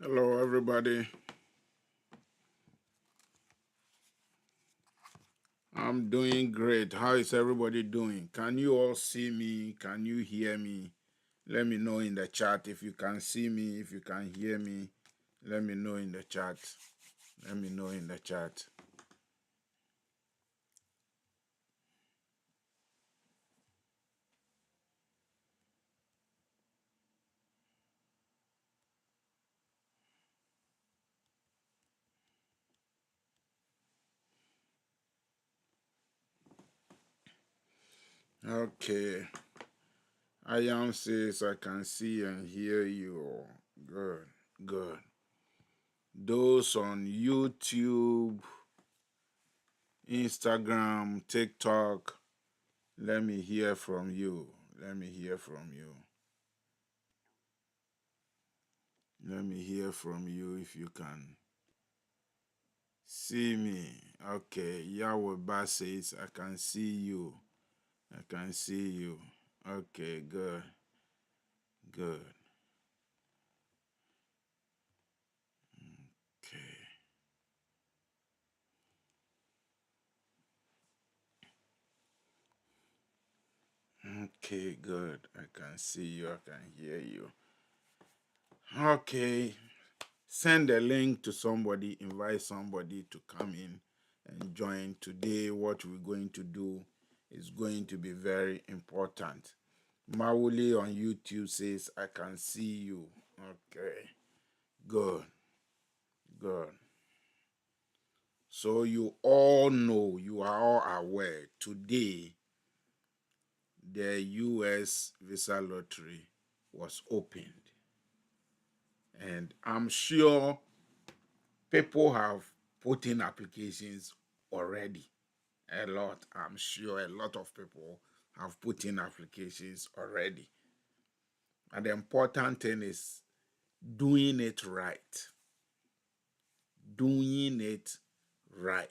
Hello, everybody. I'm doing great. How is everybody doing? Can you all see me? Can you hear me? Let me know in the chat if you can see me, if you can hear me. Let me know in the chat. Let me know in the chat. Okay. Ayam says I can see and hear you. Good, good. Those on YouTube, Instagram, TikTok, let me hear from you. Let me hear from you. Let me hear from you if you can see me. Okay, Yahweh Ba says I can see you. I can see you. Okay, good. Good. Okay. Okay, good. I can see you. I can hear you. Okay. Send a link to somebody, invite somebody to come in and join. Today, what we're going to do is going to be very important. Mawuli on YouTube says, I can see you. Okay. Good. Good. So you all know, you are all aware, today the US visa lottery was opened. And I'm sure people have put in applications already. A lot. I'm sure a lot of people have put in applications already. And the important thing is doing it right. Doing it right.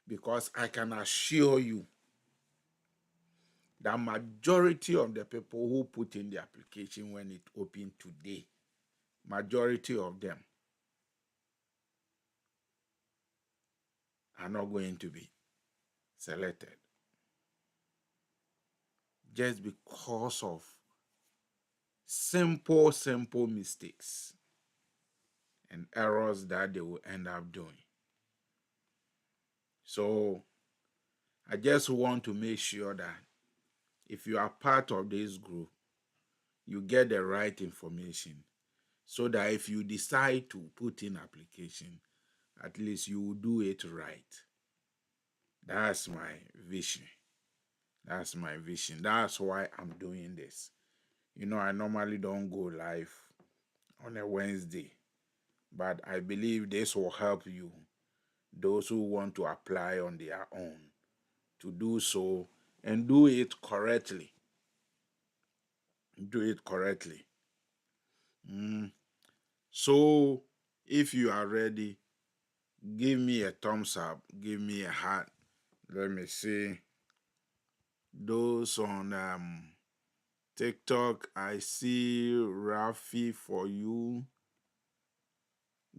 Because I can assure you the majority of the people who put in the application when it opened today, majority of them are not going to be selected just because of simple mistakes and errors that they will end up doing. So I just want to make sure that if you are part of this group, you get the right information so that if you decide to put in application, at least you will do it right. That's my vision. That's my vision. That's why I'm doing this. You know, I normally don't go live on a Wednesday, but I believe this will help you, those who want to apply on their own, to do so and do it correctly. Do it correctly. So, if you are ready, give me a thumbs up, give me a heart. Let me see. Those on TikTok, I see Rafi for you.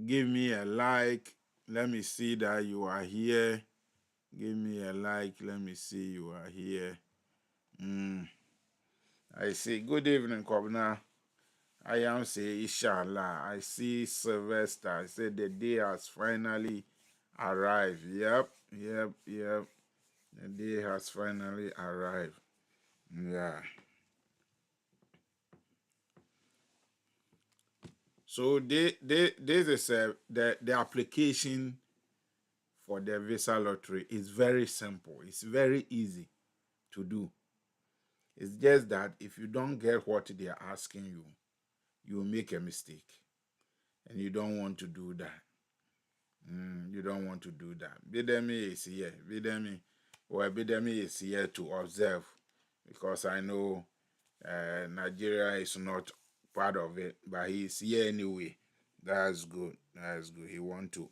Give me a like. Let me see that you are here. Give me a like. Let me see you are here. I see. Good evening, Kobna. I am say Inshallah. I see Sylvester. I said the day has finally arrived. Yep. The day has finally arrived. Yeah. So this is the application for the visa lottery is very simple. It's very easy to do. It's just that if you don't get what they are asking you, you will make a mistake, and you don't want to do that. You don't want to do that. Bidemi is here. Bidemi is here to observe, because I know Nigeria is not part of it, but he's here anyway. That's good. That's good. He want to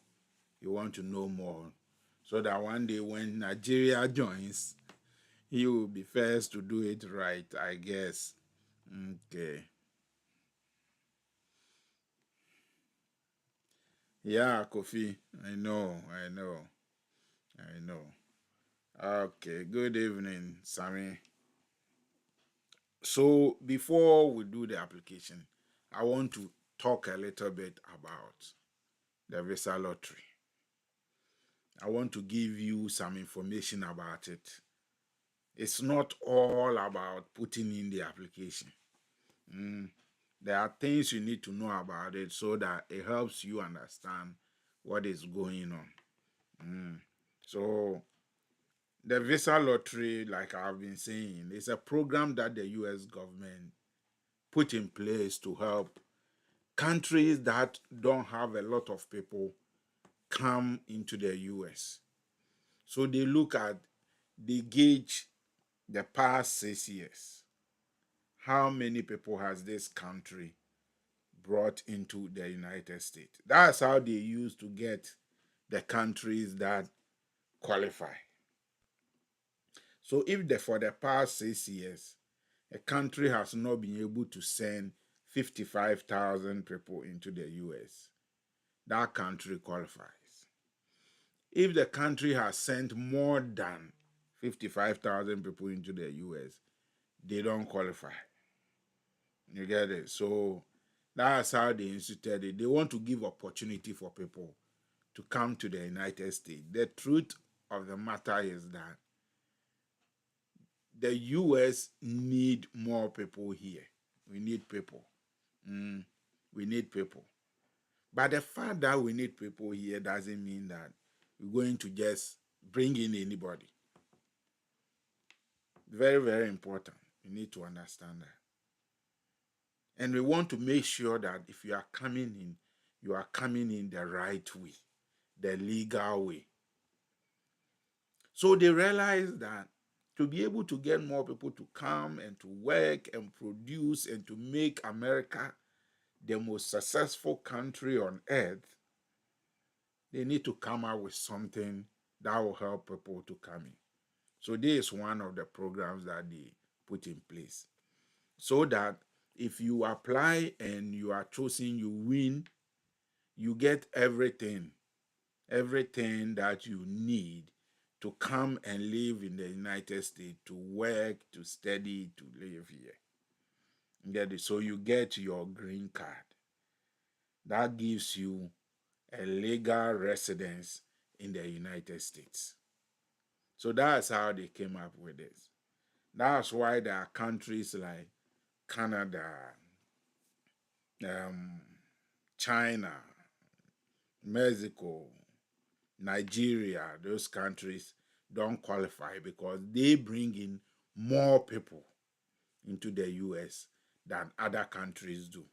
know more, so that one day when Nigeria joins, he will be first to do it right, I guess. Okay. Yeah, Kofi. I know. Okay. Good evening, Sammy. So before we do the application, I want to talk a little bit about the visa lottery. I want to give you some information about it. It's not all about putting in the application. There are things you need to know about it so that it helps you understand what is going on. So the visa lottery, like I've been saying, is a program that the US government put in place to help countries that don't have a lot of people come into the US. So they gauge the past 6 years. How many people has this country brought into the United States? That's how they used to get the countries that qualify. So if for the past 6 years, a country has not been able to send 55,000 people into the US, that country qualifies. If the country has sent more than 55,000 people into the US, they don't qualify. You get it? So that's how they instituted it. They want to give opportunity for people to come to the United States. The truth of the matter is that the US need more people here. We need people. We need people. But the fact that we need people here doesn't mean that we're going to just bring in anybody. Very, very important. You need to understand that. And we want to make sure that if you are coming in, you are coming in the right way, the legal way. So they realize that to be able to get more people to come and to work and produce and to make America the most successful country on earth, they need to come out with something that will help people to come in. So this is one of the programs that they put in place, so that if you apply and you are chosen, you win, you get everything that you need to come and live in the United States, to work, to study, to live here. Get it? So you get your green card. That gives you a legal residence in the United States. So that's how they came up with this. That's why there are countries like Canada, China, Mexico, Nigeria, those countries don't qualify because they bring in more people into the US than other countries do.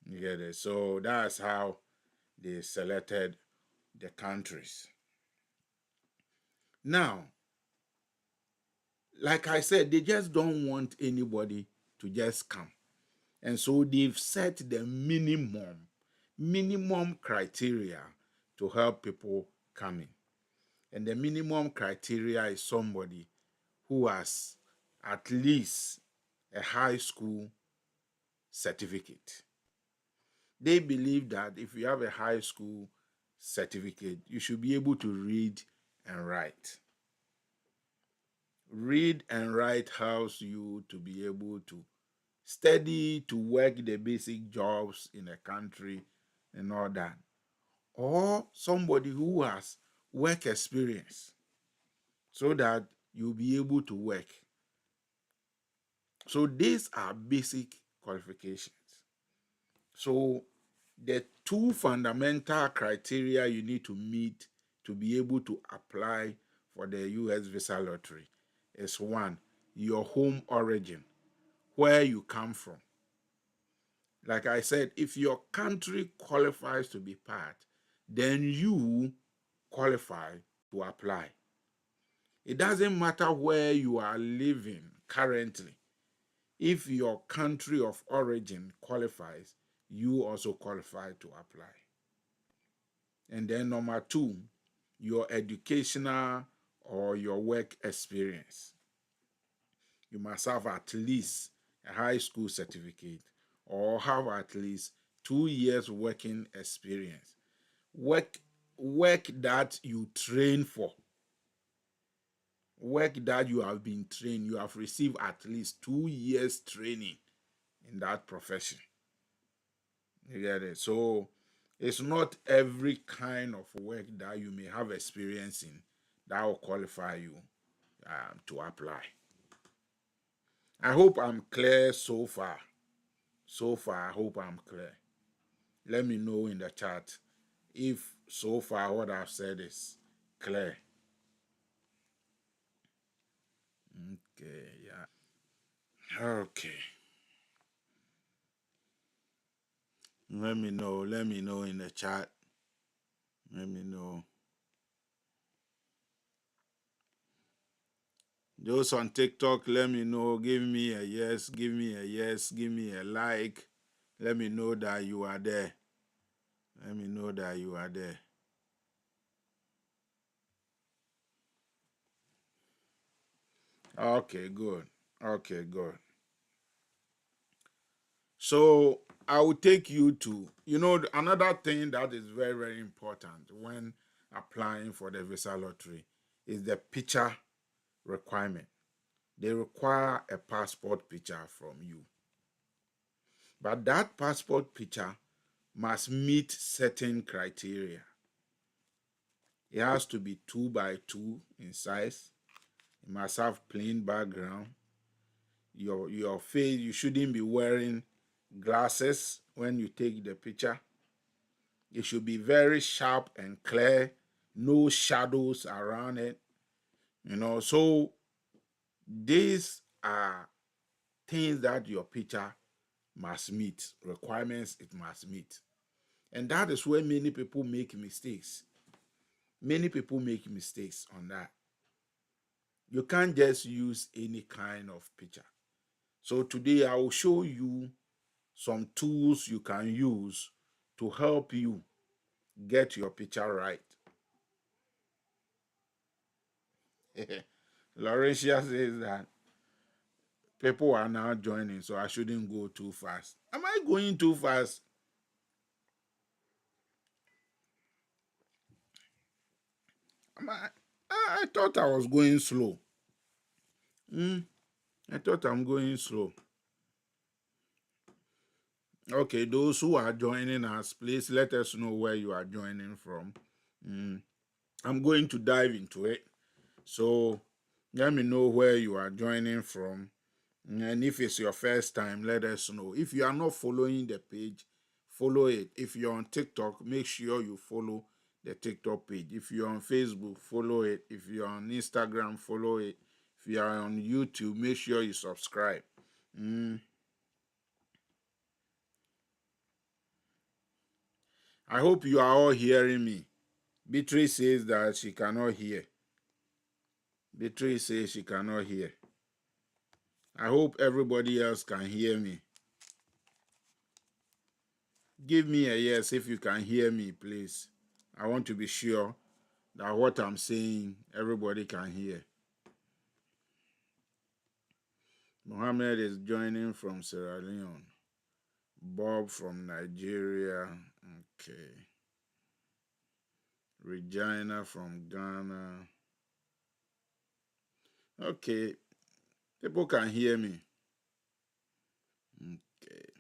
You get it? So that's how they selected the countries. Now, like I said, they just don't want anybody to just come. And so they've set the minimum criteria to help people come in. And the minimum criteria is somebody who has at least a high school certificate. They believe that if you have a high school certificate, you should be able to read and write. Read and write helps you to be able to study, to work the basic jobs in a country and all that. Or somebody who has work experience so that you'll be able to work. So these are basic qualifications. So the two fundamental criteria you need to meet to be able to apply for the US visa lottery is one, your home origin, where you come from. Like I said, if your country qualifies to be part, then you qualify to apply. It doesn't matter where you are living currently. If your country of origin qualifies, you also qualify to apply. And then number two, your educational or your work experience. You must have at least a high school certificate or have at least 2 years working experience. Work that you train for. Work that you have been trained. You have received at least 2 years training in that profession. You get it? So it's not every kind of work that you may have experience in that will qualify you to apply. I hope I'm clear so far. So far, I hope I'm clear. Let me know in the chat if so far what I've said is clear. Okay, yeah. Okay. Let me know in the chat. Let me know. Those on TikTok, let me know. Give me a yes, give me a yes, give me a like. Let me know that you are there. Let me know that you are there. Okay, good. Okay, good. So I will take you to, another thing that is very, very important when applying for the visa lottery is the picture requirement. They require a passport picture from you. But that passport picture must meet certain criteria. It has to be 2x2 in size. It must have plain background. Your face, you shouldn't be wearing glasses when you take the picture. It should be very sharp and clear, no shadows around it. So these are things that your picture must meet, requirements it must meet. And that is where many people make mistakes. Many people make mistakes on that. You can't just use any kind of picture. So today I will show you some tools you can use to help you get your picture right. Laurentia says that people are now joining, so I shouldn't go too fast. Am I going too fast? I thought I was going slow. I thought I'm going slow. Okay, those who are joining us, please let us know where you are joining from. I'm going to dive into it. So let me know where you are joining from. And if it's your first time, let us know. If you are not following the page, follow it. If you're on TikTok, make sure you follow the TikTok page. If you're on Facebook, follow it. If you're on Instagram, follow it. If you are on YouTube, make sure you subscribe. I hope you are all hearing me. Beatrice says that she cannot hear. Beatrice says she cannot hear. I hope everybody else can hear me. Give me a yes if you can hear me, please. I want to be sure that what I'm saying everybody can hear. Mohammed is joining from Sierra Leone. Bob from Nigeria. Okay. Regina from Ghana. Okay. People can hear me. Okay.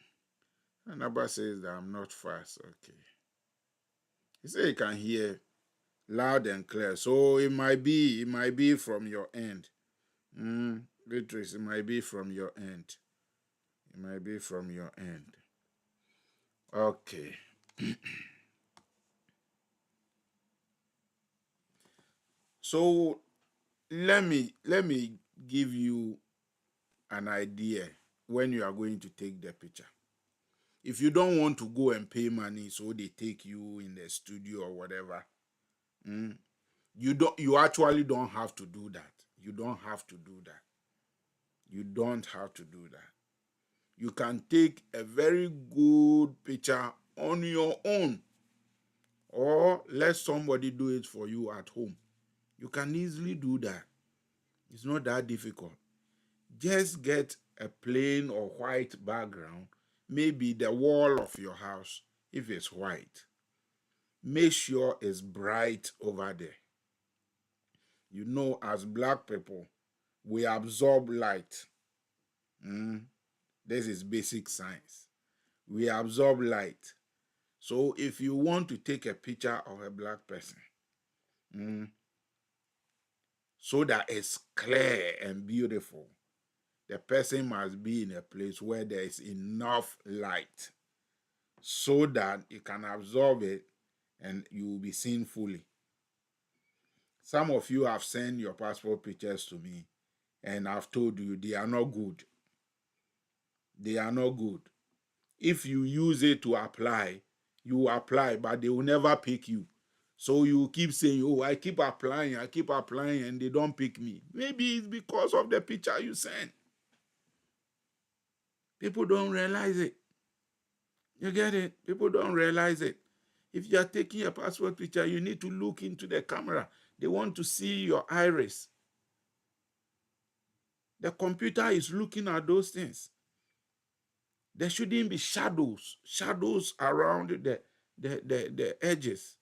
Anaba says that I'm not fast. Okay. He said he can hear loud and clear. So it might be from your end. Beatrice, it might be from your end. It might be from your end. Okay. So let me give you an idea when you are going to take the picture. If you don't want to go and pay money, so they take you in the studio or whatever, you actually don't have to do that. You don't have to do that. You don't have to do that. You can take a very good picture on your own, or let somebody do it for you at home. You can easily do that. It's not that difficult. Just get a plain or white background, maybe the wall of your house, if it's white. Make sure it's bright over there. You know, as black people, we absorb light. This is basic science. We absorb light. So if you want to take a picture of a black person, so that it's clear and beautiful, the person must be in a place where there is enough light so that you can absorb it and you will be seen fully. Some of you have sent your passport pictures to me, and I've told you they are not good. They are not good. If you use it to apply, you apply, but they will never pick you. So you keep saying, oh, I keep applying, and they don't pick me. Maybe it's because of the picture you sent. People don't realize it. You get it? People don't realize it. If you are taking a passport picture, you need to look into the camera. They want to see your iris. The computer is looking at those things. There shouldn't be shadows around the edges.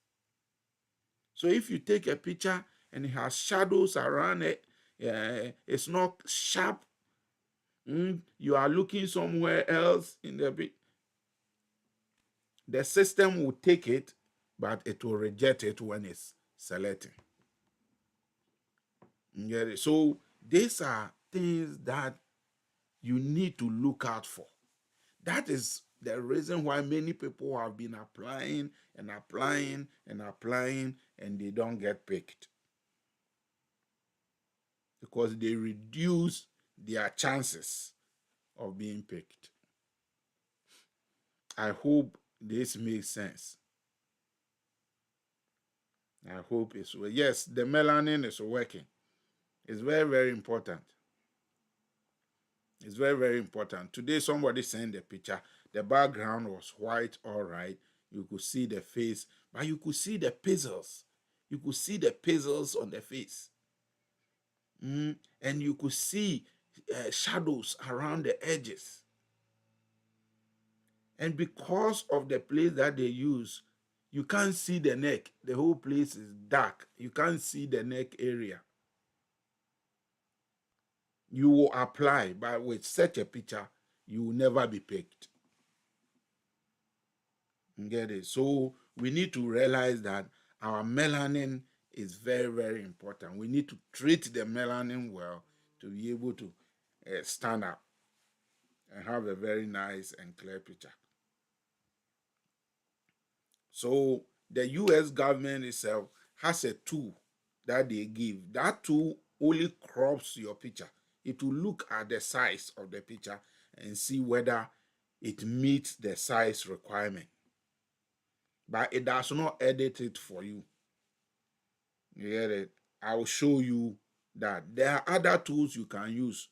So if you take a picture and it has shadows around it, it's not sharp. You are looking somewhere else in the system will take it, but it will reject it when it's selecting. You get it? So these are things that you need to look out for. That is the reason why many people have been applying and applying and applying and they don't get picked, because they reduce their chances of being picked. I hope this makes sense. I hope it's well. Yes, the melanin is working. It's very, very important. It's very, very important. Today, somebody sent a picture. The background was white, all right. You could see the face, but you could see the pixels. You could see the pixels on the face. And you could see shadows around the edges. And because of the place that they use, you can't see the neck. The whole place is dark. You can't see the neck area. You will apply, but with such a picture, you will never be picked. You get it? So we need to realize that our melanin is very, very important. We need to treat the melanin well to be able to stand up and have a very nice and clear picture. So the US government itself has a tool that they give. That tool only crops your picture. It will look at the size of the picture and see whether it meets the size requirement. But it does not edit it for you. You get it? I will show you that there are other tools you can use.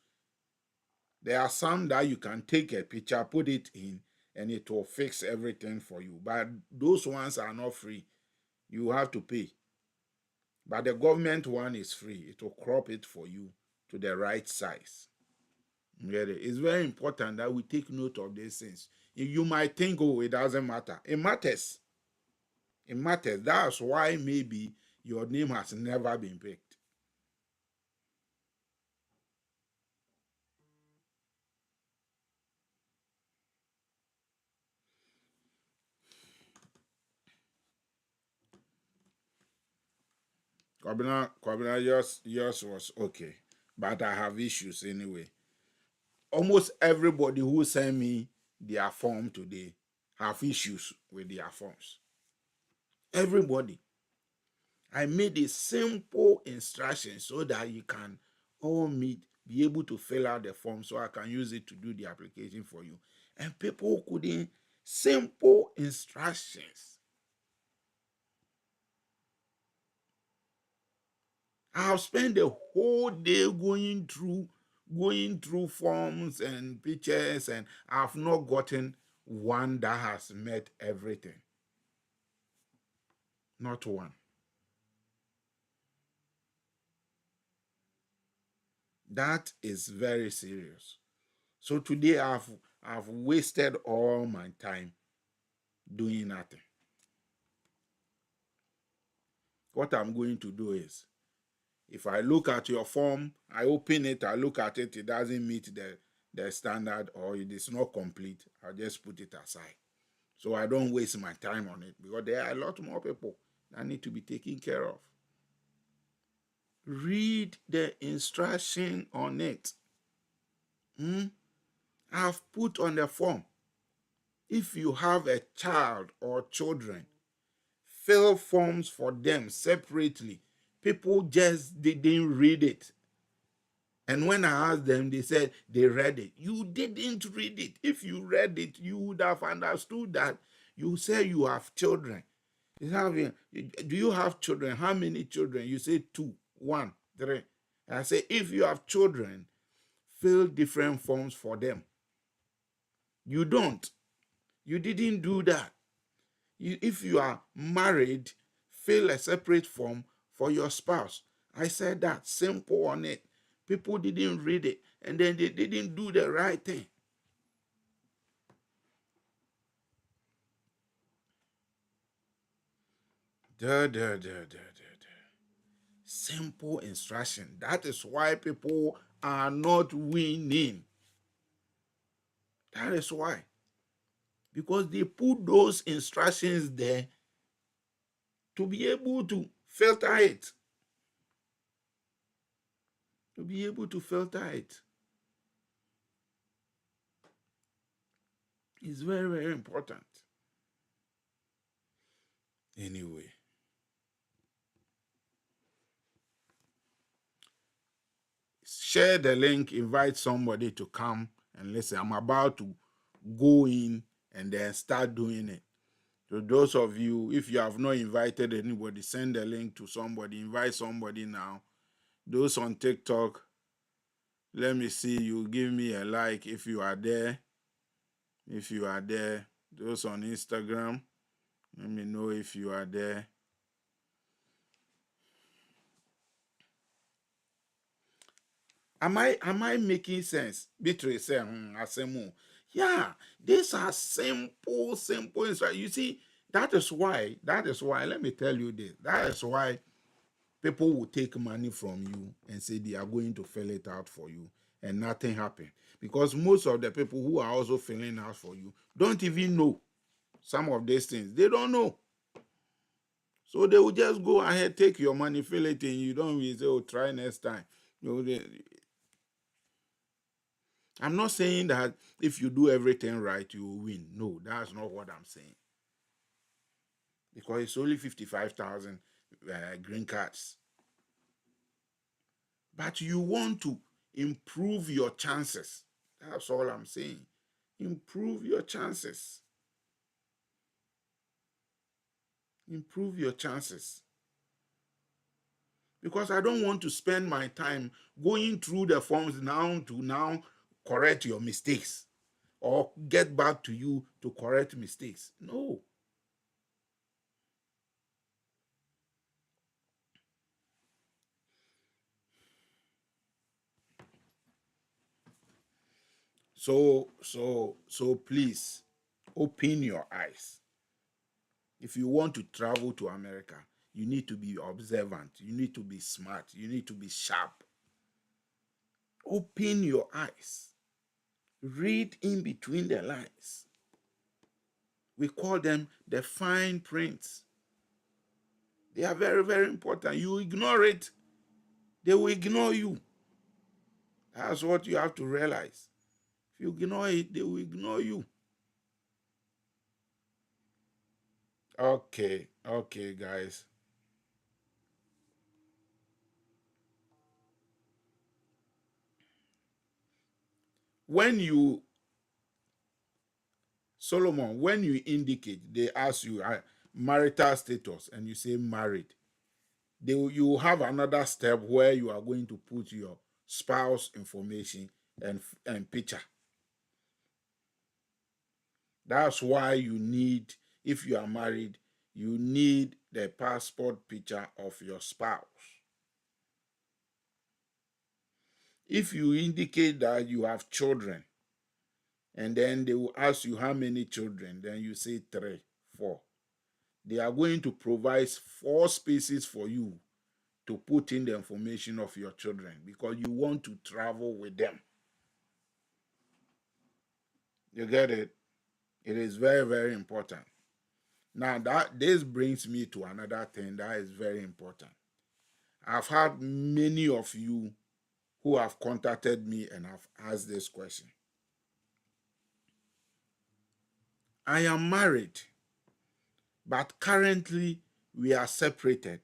There are some that you can take a picture, put it in, and it will fix everything for you. But those ones are not free. You have to pay. But the government one is free. It will crop it for you to the right size. It's very important that we take note of these things. You might think, oh, it doesn't matter. It matters. It matters. That's why maybe your name has never been picked. Kwabena, yours was okay, but I have issues anyway. Almost everybody who sent me their form today have issues with their forms. Everybody. I made a simple instruction so that you can all meet, be able to fill out the form so I can use it to do the application for you. And people couldn't, simple instructions. I've spent the whole day going through forms and pictures, and I've not gotten one that has met everything. Not one. That is very serious. So today I've wasted all my time doing nothing. What I'm going to do is, if I look at your form, I open it, I look at it, it doesn't meet the standard or it is not complete, I'll just put it aside. So I don't waste my time on it because there are a lot more people that need to be taken care of. Read the instruction on it. I've put on the form. If you have a child or children, fill forms for them separately. People just didn't read it. And when I asked them, they said they read it. You didn't read it. If you read it, you would have understood that. You say you have children. Do you have children? How many children? You say two, one, three. And I say, if you have children, fill different forms for them. You don't. You didn't do that. If you are married, fill a separate form for your spouse. I said that simple on it. People didn't read it, and then they didn't do the right thing. Da, da, da, da, da. Simple instruction. That is why people are not winning. That is why. Because they put those instructions there to be able to filter it. To be able to filter it. It's very, very important. Anyway, share the link, invite somebody to come and listen. I'm about to go in and then start doing it. So those of you, if you have not invited anybody, send the link to somebody, invite somebody now. Those on TikTok, let me see you. Give me a like if you are there. If you are there. Those on Instagram, let me know if you are there. Am I making sense? Beatrice say, asemu. Yeah, these are simple instructions. You see, that is why, let me tell you this. That is why people will take money from you and say they are going to fill it out for you and nothing happened. Because most of the people who are also filling out for you don't even know some of these things. They don't know. So they will just go ahead, take your money, fill it in. You don't even say, oh, try next time. I'm not saying that if you do everything right, you will win. No, that's not what I'm saying. Because it's only 55,000 green cards. But you want to improve your chances. That's all I'm saying. Improve your chances. Improve your chances. Because I don't want to spend my time going through the forms now to now correct your mistakes or get back to you to correct mistakes. No. So please open your eyes. If you want to travel to America, you need to be observant, you need to be smart, you need to be sharp. Open your eyes. Read in between the lines. We call them the fine prints. They are very, very important. You ignore it, they will ignore you. That's what you have to realize. If you ignore it, they will ignore you. Okay, guys. When you, Solomon, when you indicate, they ask you marital status and you say married, you have another step where you are going to put your spouse information and picture. That's why you need, if you are married, you need the passport picture of your spouse. If you indicate that you have children, and then they will ask you how many children, then you say 3, 4. They are going to provide 4 spaces for you to put in the information of your children because you want to travel with them. You get it? It is very, very important. Now this brings me to another thing that is very important. I've had many of you who have contacted me and have asked this question. I am married, but currently we are separated.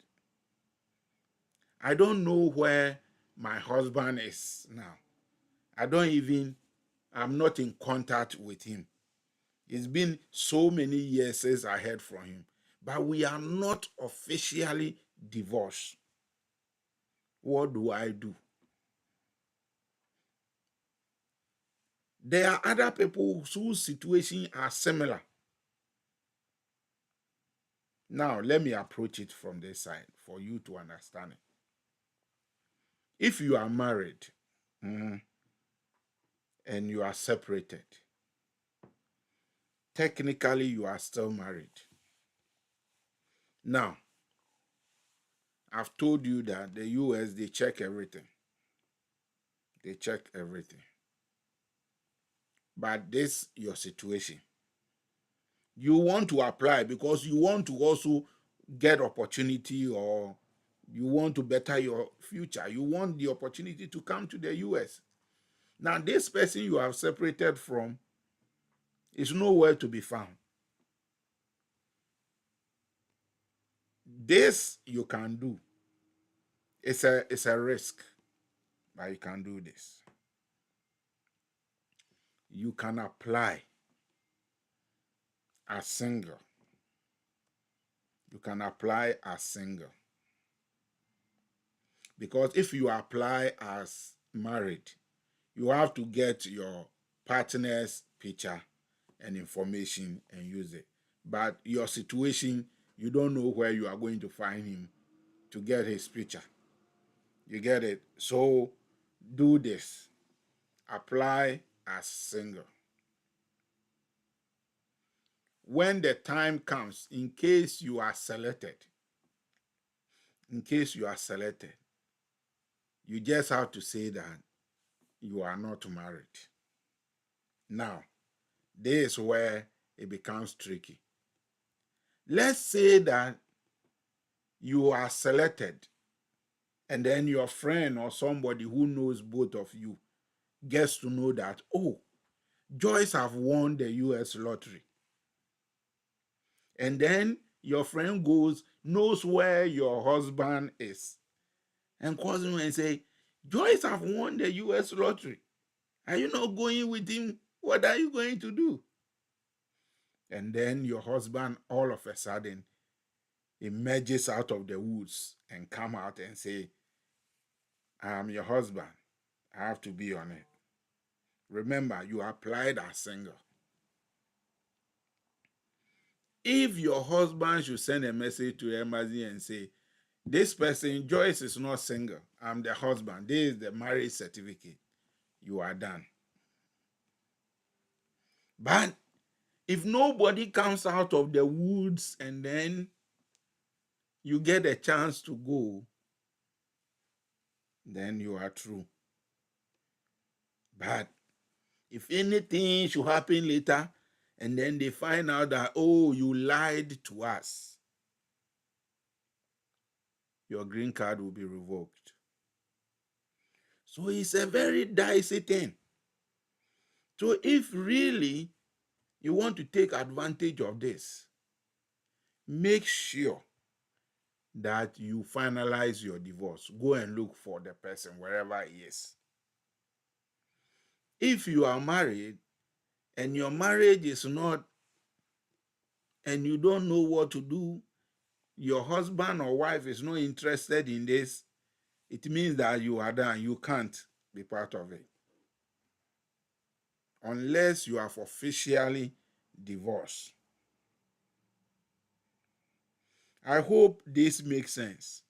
I don't know where my husband is now. I'm not in contact with him. It's been so many years since I heard from him. But we are not officially divorced. What do I do? There are other people whose situation are similar. Now, let me approach it from this side for you to understand it. If you are married and you are separated, technically you are still married. Now, I've told you that the US, they check everything. They check everything. But this your situation. You want to apply because you want to also get opportunity, or you want to better your future. You want the opportunity to come to the US. Now, this person you have separated from is nowhere to be found. This you can do. It's a risk, but you can do this. You can apply as single. You can apply as single. Because if you apply as married, you have to get your partner's picture and information and use it. But your situation, you don't know where you are going to find him to get his picture. You get it? So do this. Apply as single. When the time comes, in case you are selected, you just have to say that you are not married. Now, this is where it becomes tricky. Let's say that you are selected, and then your friend or somebody who knows both of you gets to know that, oh, Joyce have won the US lottery. And then your friend knows where your husband is, and calls him and say, Joyce have won the US lottery. Are you not going with him? What are you going to do? And then your husband all of a sudden emerges out of the woods and come out and say, I am your husband. I have to be on it. Remember, you applied as single. If your husband should send a message to the embassy and say, this person, Joyce, is not single, I'm the husband, this is the marriage certificate, you are done. But if nobody comes out of the woods and then you get a chance to go, then you are true. But if anything should happen later and then they find out that, oh, you lied to us, your green card will be revoked. So it's a very dicey thing. So if really you want to take advantage of this, make sure that you finalize your divorce. Go and look for the person wherever he is. If you are married and your marriage is not, and you don't know what to do, your husband or wife is not interested in this, it means that you are done. You can't be part of it unless you have officially divorced. I hope this makes sense.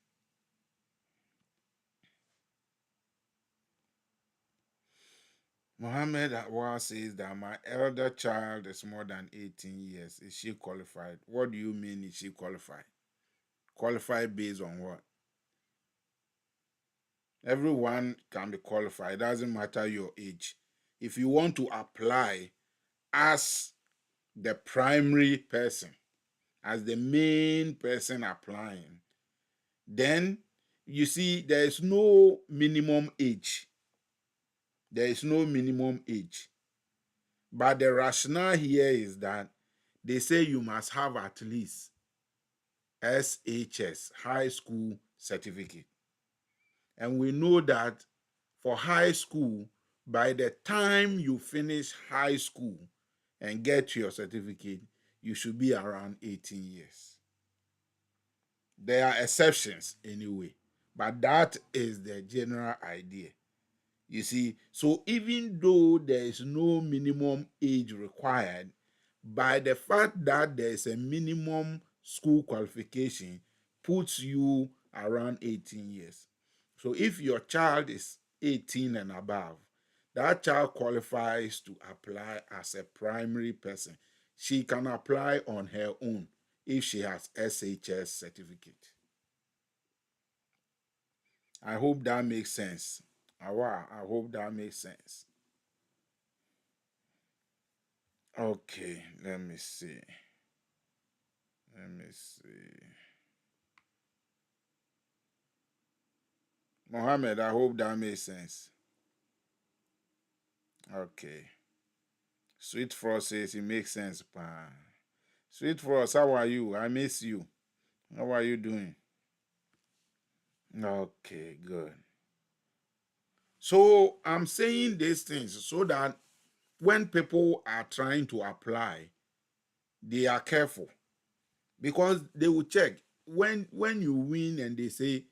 Mohammed Awar says that my elder child is more than 18 years. Is she qualified? What do you mean, is she qualified? Qualified based on what? Everyone can be qualified. It doesn't matter your age. If you want to apply as the primary person, as the main person applying, then you see there is no minimum age. There is no minimum age. But the rationale here is that they say you must have at least SHS, high school certificate. And we know that for high school, by the time you finish high school and get your certificate, you should be around 18 years. There are exceptions anyway, but that is the general idea. You see, so even though there is no minimum age required, by the fact that there is a minimum school qualification, puts you around 18 years. So if your child is 18 and above, that child qualifies to apply as a primary person. She can apply on her own if she has SHS certificate. I hope that makes sense. Awa, I hope that makes sense. Okay, let me see. Let me see. Mohammed, I hope that makes sense. Okay. Sweet Frost says it makes sense, pa. Sweet Frost, how are you? I miss you. How are you doing? Okay, good. So I'm saying these things so that when people are trying to apply, they are careful because they will check when you win and they say,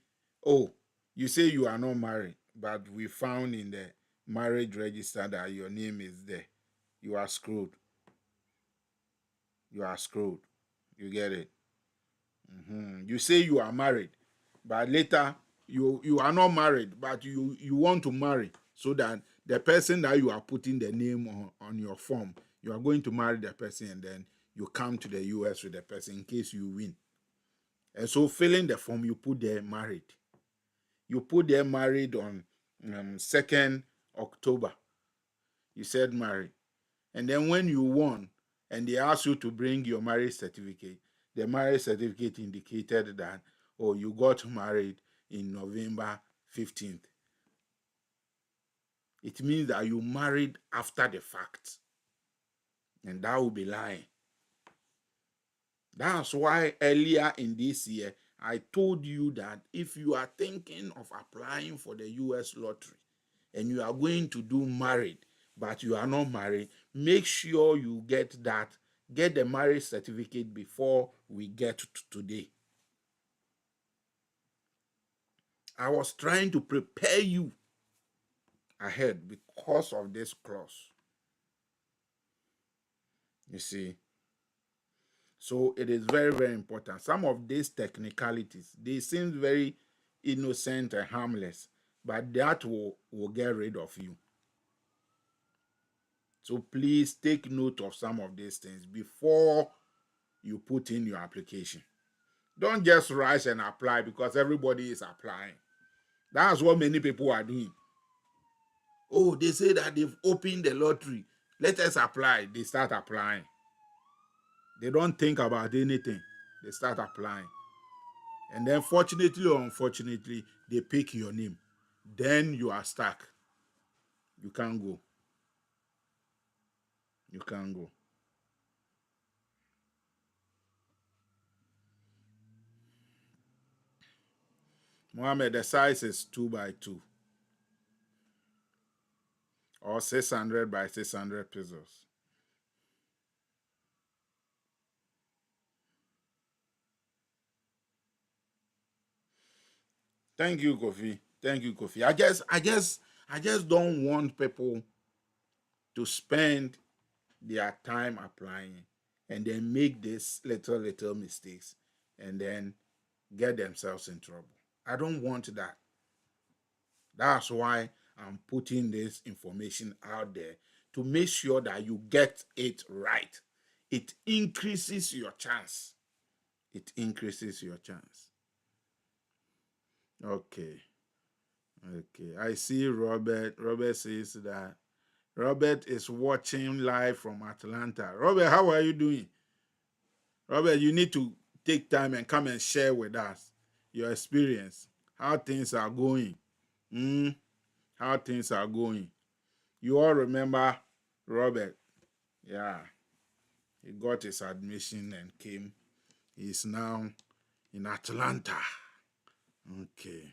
"Oh, you say you are not married, but we found in the marriage register that your name is there." You are screwed. You are screwed. You get it? You say you are married, but later you are not married, but you want to marry so that the person that you are putting the name on your form, you are going to marry the person and then you come to the US with the person in case you win. And so filling the form, you put there married. You put there married on 2nd October. You said married. And then when you won and they asked you to bring your marriage certificate, the marriage certificate indicated that, oh, you got married in November 15th. It means that you married after the fact. And that will be lying. That's why earlier in this year, I told you that if you are thinking of applying for the US lottery and you are going to do married, but you are not married, make sure you get that, get the marriage certificate before we get to today. I was trying to prepare you ahead because of this clause. You see, so it is very, very important. Some of these technicalities, they seem very innocent and harmless, but that will get rid of you. So please take note of some of these things before you put in your application. Don't just rush and apply because everybody is applying. That's what many people are doing. Oh, they say that they've opened the lottery. Let us apply. They start applying. They don't think about anything. They start applying. And then, fortunately or unfortunately, they pick your name. Then you are stuck. You can't go. You can't go. Mohammed, the size is 2 by 2 or 600 by 600 pesos. Thank you, Kofi. Thank you, Kofi. I just don't want people to spend their time applying and then make these little mistakes and then get themselves in trouble. I don't want that. That's why I'm putting this information out there to make sure that you get it right. It increases your chance. It increases your chance. Okay. Okay. I see Robert. Robert says that Robert is watching live from Atlanta. Robert, how are you doing? Robert, you need to take time and come and share with us your experience, how things are going. Mm, how things are going. You all remember Robert? Yeah, he got his admission and came. He's now in Atlanta. Okay.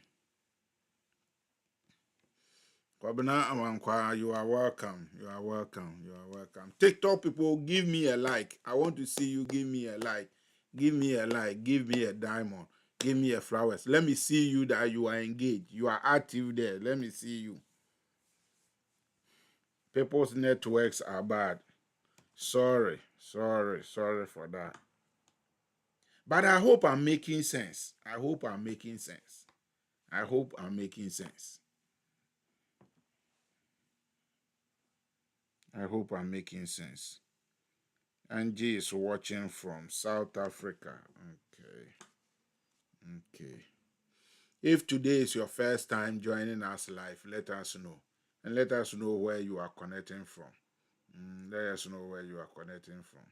Kwabena Amankwa, you are welcome. You are welcome. You are welcome. TikTok people, give me a like. I want to see you give me a like. Give me a like. Give me a diamond. Give me a flowers. Let me see you that you are engaged. You are active there. Let me see you. People's networks are bad. Sorry for that. But I hope I'm making sense. I hope I'm making sense. I hope I'm making sense. I hope I'm making sense. Angie is watching from South Africa. Okay. Okay. If today is your first time joining us live, let us know. And let us know where you are connecting from. Let us know where you are connecting from.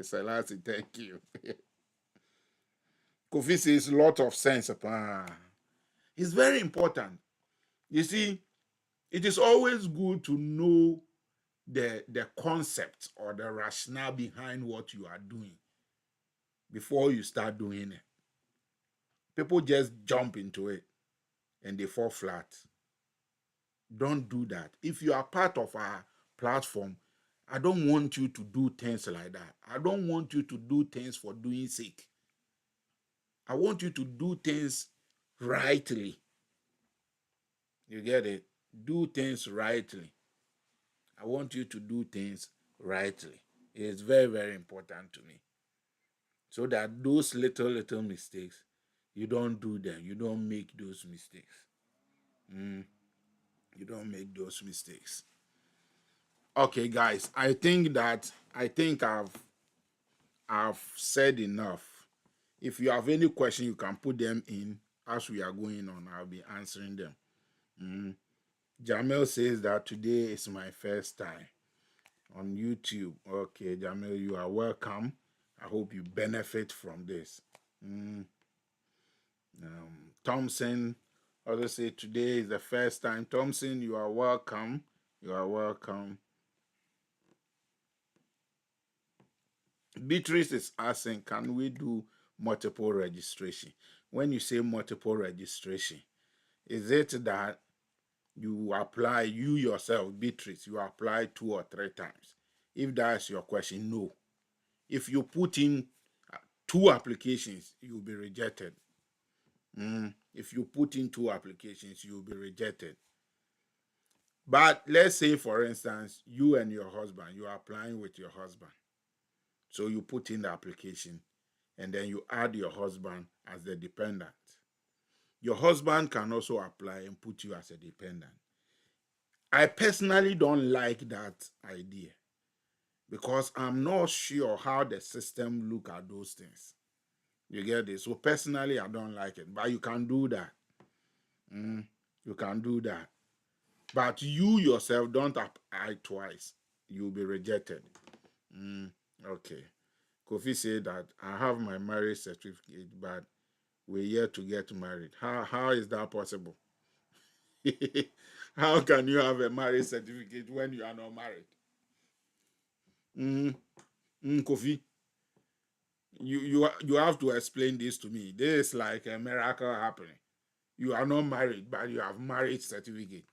Selassie, thank you. Kofi says lot of sense. It's very important. You see, it is always good to know the concept or the rationale behind what you are doing before you start doing it. People just jump into it and they fall flat. Don't do that. If you are part of our platform, I don't want you to do things like that. I don't want you to do things for doing sake. I want you to do things rightly. You get it? Do things rightly. I want you to do things rightly. It's very, very important to me. So that those little mistakes, you don't do them. You don't make those mistakes. You don't make those mistakes. Okay, guys. I think I've said enough. If you have any question, you can put them in as we are going on. I'll be answering them. Jamel says that today is my first time on YouTube. Okay, Jamel, you are welcome. I hope you benefit from this. Thompson also say today is the first time. Thompson, you are welcome. You are welcome. Beatrice is asking, can we do multiple registration? When you say multiple registration, is it that you apply, you yourself, Beatrice, you apply 2 or 3 times? If that's your question, no. If you put in 2 applications, you'll be rejected. If you put in 2 applications, you'll be rejected. But let's say, for instance, you and your husband, you are applying with your husband. So you put in the application and then you add your husband as the dependent. Your husband can also apply and put you as a dependent. I personally don't like that idea because I'm not sure how the system look at those things. You get it? So personally, I don't like it, but you can do that. You can do that. But you yourself don't apply twice. You'll be rejected. Okay. Kofi said that I have my marriage certificate, but we're yet to get married. How is that possible? How can you have a marriage certificate when you are not married? Kofi, you have to explain this to me. This is like a miracle happening. You are not married, but you have marriage certificate.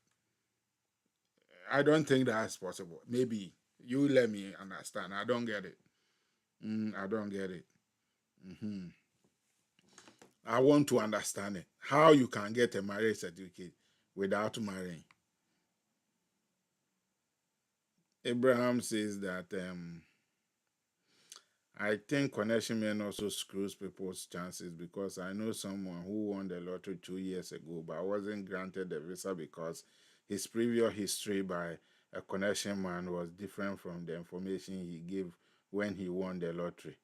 I don't think that's possible. Maybe you let me understand. I don't get it. I don't get it. I want to understand it. How you can get a marriage certificate without marrying. Abraham says that I think connection men also screws people's chances because I know someone who won the lottery 2 years ago but wasn't granted the visa because his previous history by a connection man was different from the information he gave when he won the lottery.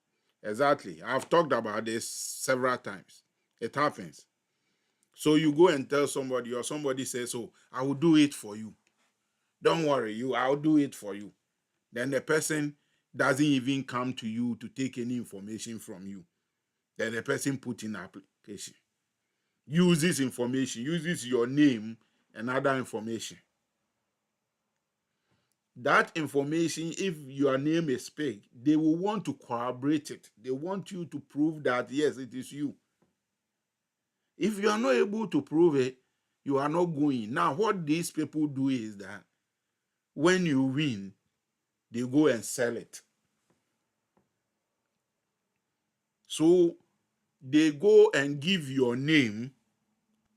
Exactly. I've talked about this several times. It happens. So you go and tell somebody, or somebody says, "Oh, I will do it for you. Don't worry, I'll do it for you." Then the person doesn't even come to you to take any information from you. Then the person put in application, uses information, uses your name and other information. That information, if your name is fake, they will want to corroborate it. They want you to prove that yes, it is you. If you are not able to prove it, you are not going. Now, what these people do is that when you win, they go and sell it. So they go and give your name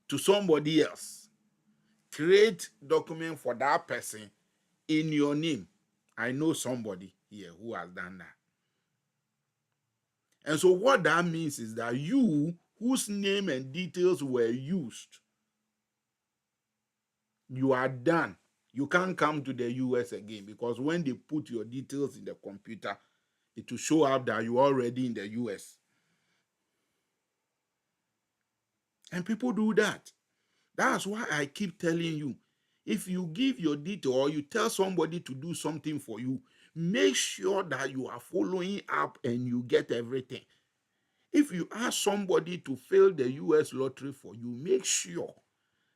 to somebody else. Create document for that person in your name. I know somebody here who has done that. And so what that means is that you, whose name and details were used, you are done. You can't come to the US again because when they put your details in the computer, it will show up that you're already in the US. And people do that. That's why I keep telling you, if you give your detail or you tell somebody to do something for you, make sure that you are following up and you get everything. If you ask somebody to fill the US lottery for you, make sure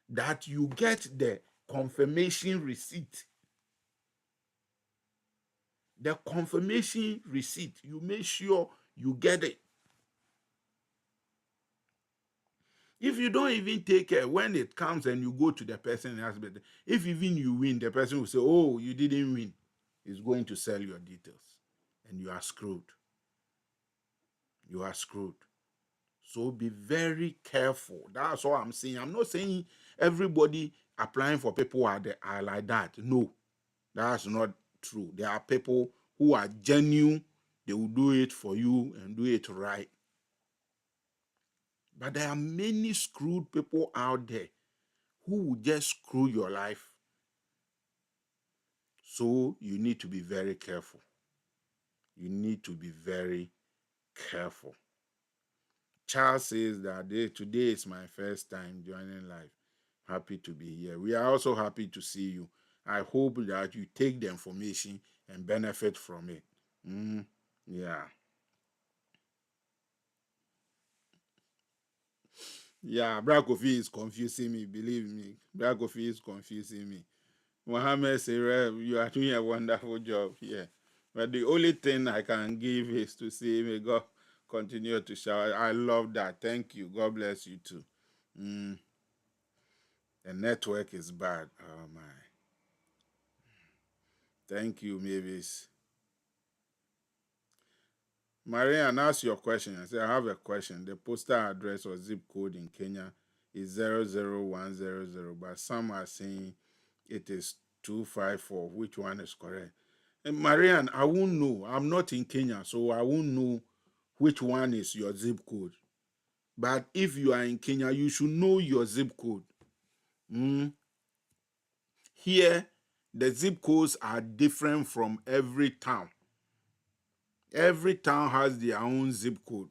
that you get the confirmation receipt. The confirmation receipt, you make sure you get it. If you don't even take care, when it comes and you go to the person and ask, if even you win, the person will say, "Oh, you didn't win." He's going to sell your details and you are screwed. You are screwed. So be very careful. That's all I'm saying. I'm not saying everybody applying for people are like that. No, that's not true. There are people who are genuine. They will do it for you and do it right. But there are many screwed people out there who will just screw your life. So you need to be very careful. You need to be very careful. Charles says that today is my first time joining live. Happy to be here. We are also happy to see you. I hope that you take the information and benefit from it. Yeah. Yeah, Brakofi is confusing me, believe me. Brakofi is confusing me. Mohammed said, you are doing a wonderful job here. But the only thing I can give is to say, may God continue to shower. I love that. Thank you. God bless you too. The network is bad. Oh, my. Thank you, Mavis. Marian, ask your question. I said, I have a question. The postal address or zip code in Kenya is 00100, but some are saying it is 254. Which one is correct? And Marian, I won't know. I'm not in Kenya, so I won't know which one is your zip code. But if you are in Kenya, you should know your zip code. Mm. Here, the zip codes are different from every town. Every town has their own zip code.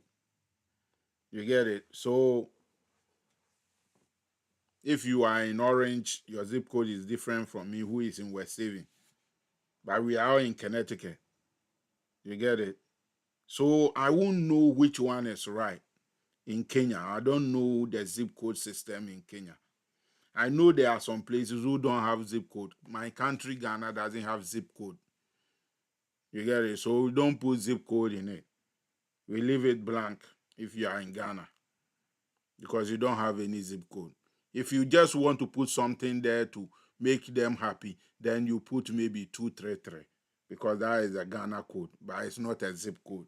You get it? So if you are in Orange, your zip code is different from me, who is in West Haven. But we are all in Connecticut. You get it? So I won't know which one is right in Kenya. I don't know the zip code system in Kenya. I know there are some places who don't have zip code. My country, Ghana, doesn't have zip code. You get it? So we don't put zip code in it. We leave it blank if you are in Ghana because you don't have any zip code. If you just want to put something there to make them happy, then you put maybe 233 because that is a Ghana code, but it's not a zip code.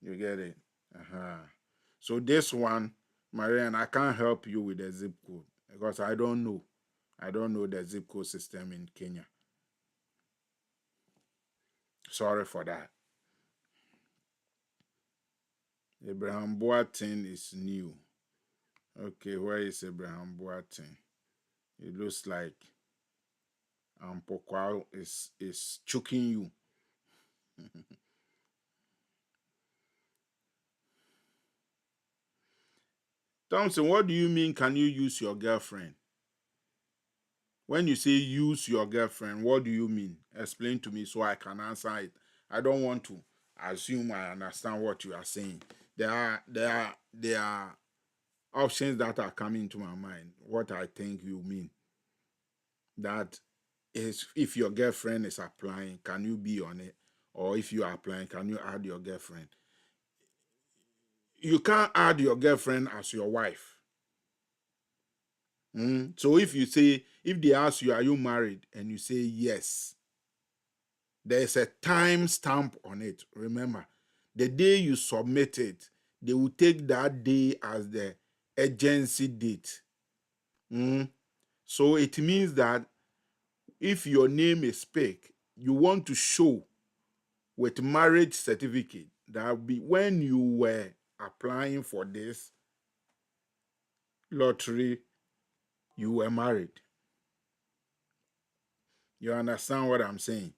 You get it? Uh-huh. So this one, Marianne, I can't help you with the zip code because I don't know. I don't know the zip code system in Kenya. Sorry for that. Abraham Boateng is new. Okay, where is Abraham Boateng? It looks like Pokwa is choking you. Thompson, what do you mean? Can you use your girlfriend? When you say use your girlfriend, what do you mean? Explain to me so I can answer it. I don't want to assume I understand what you are saying. There are options that are coming to my mind. What I think you mean that is if your girlfriend is applying, can you be on it? Or if you are applying, can you add your girlfriend? You can't add your girlfriend as your wife. So if they ask you, are you married? And you say yes, there's a time stamp on it. Remember, the day you submit it, they will take that day as the agency date. So it means that if your name is picked, you want to show with marriage certificate that be when you were applying for this lottery, you were married. You understand what I'm saying?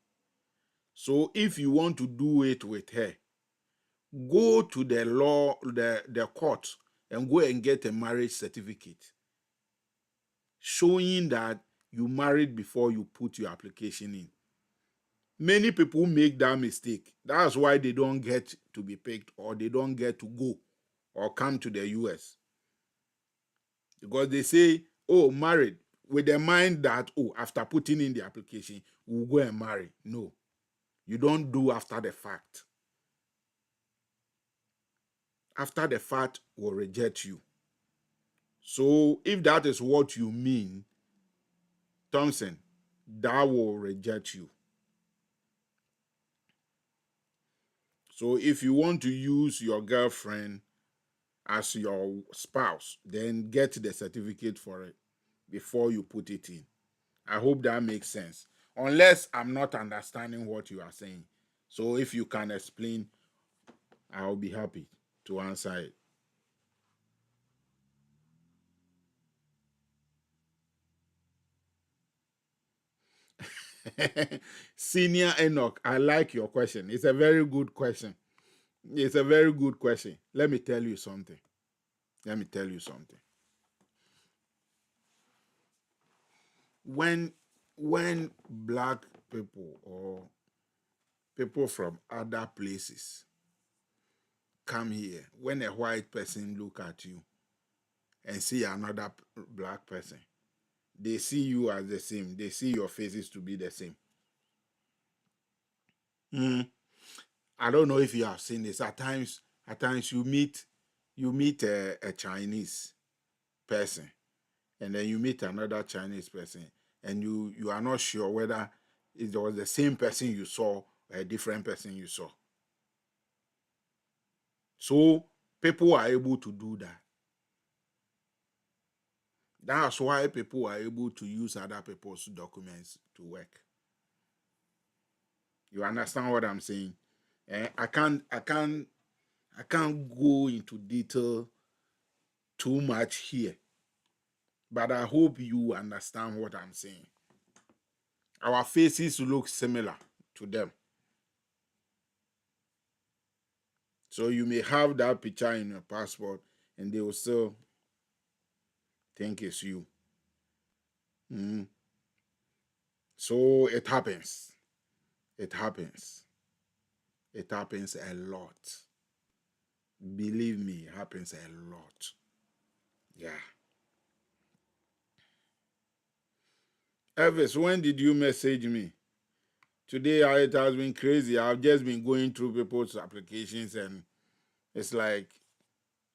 So if you want to do it with her, go to the court and go and get a marriage certificate showing that you married before you put your application in. Many people make that mistake. That's why they don't get to be picked or they don't get to go or come to the US. Because they say, oh, married, with the mind that, oh, after putting in the application, we'll go and marry. No, you don't do after the fact. After the fact will reject you. So if that is what you mean, Thompson, that will reject you. So if you want to use your girlfriend as your spouse, then get the certificate for it before you put it in. I hope that makes sense. Unless I'm not understanding what you are saying. So if you can explain, I'll be happy to answer it. Senior Enoch, I like your question. It's a very good question. It's a very good question. Let me tell you something. Let me tell you something. When black people or people from other places come here, when a white person look at you and see another black person, they see you as the same. They see your faces to be the same. Mm. I don't know if you have seen this. At times you meet a Chinese person, and then you meet another Chinese person, and you are not sure whether it was the same person you saw or a different person you saw. So people are able to do that. That's why people are able to use other people's documents to work. You understand what I'm saying? I can't go into detail too much here. But I hope you understand what I'm saying. Our faces look similar to them. So you may have that picture in your passport and they will still think it's you. Mm. So it happens. It happens. It happens a lot. Believe me, it happens a lot. Yeah. Elvis, when did you message me? Today it has been crazy. I've just been going through people's applications and it's like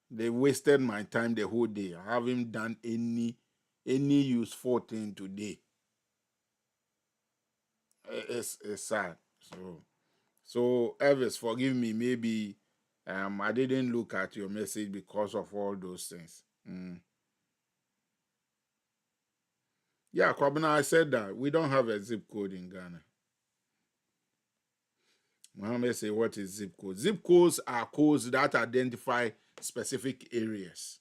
they wasted my time the whole day. I haven't done any useful thing today. It's sad. So Elvis, forgive me. Maybe I didn't look at your message because of all those things. Yeah, Kwabena, I said that we don't have a zip code in Ghana. Mohammed say, what is zip code? Zip codes are codes that identify specific areas.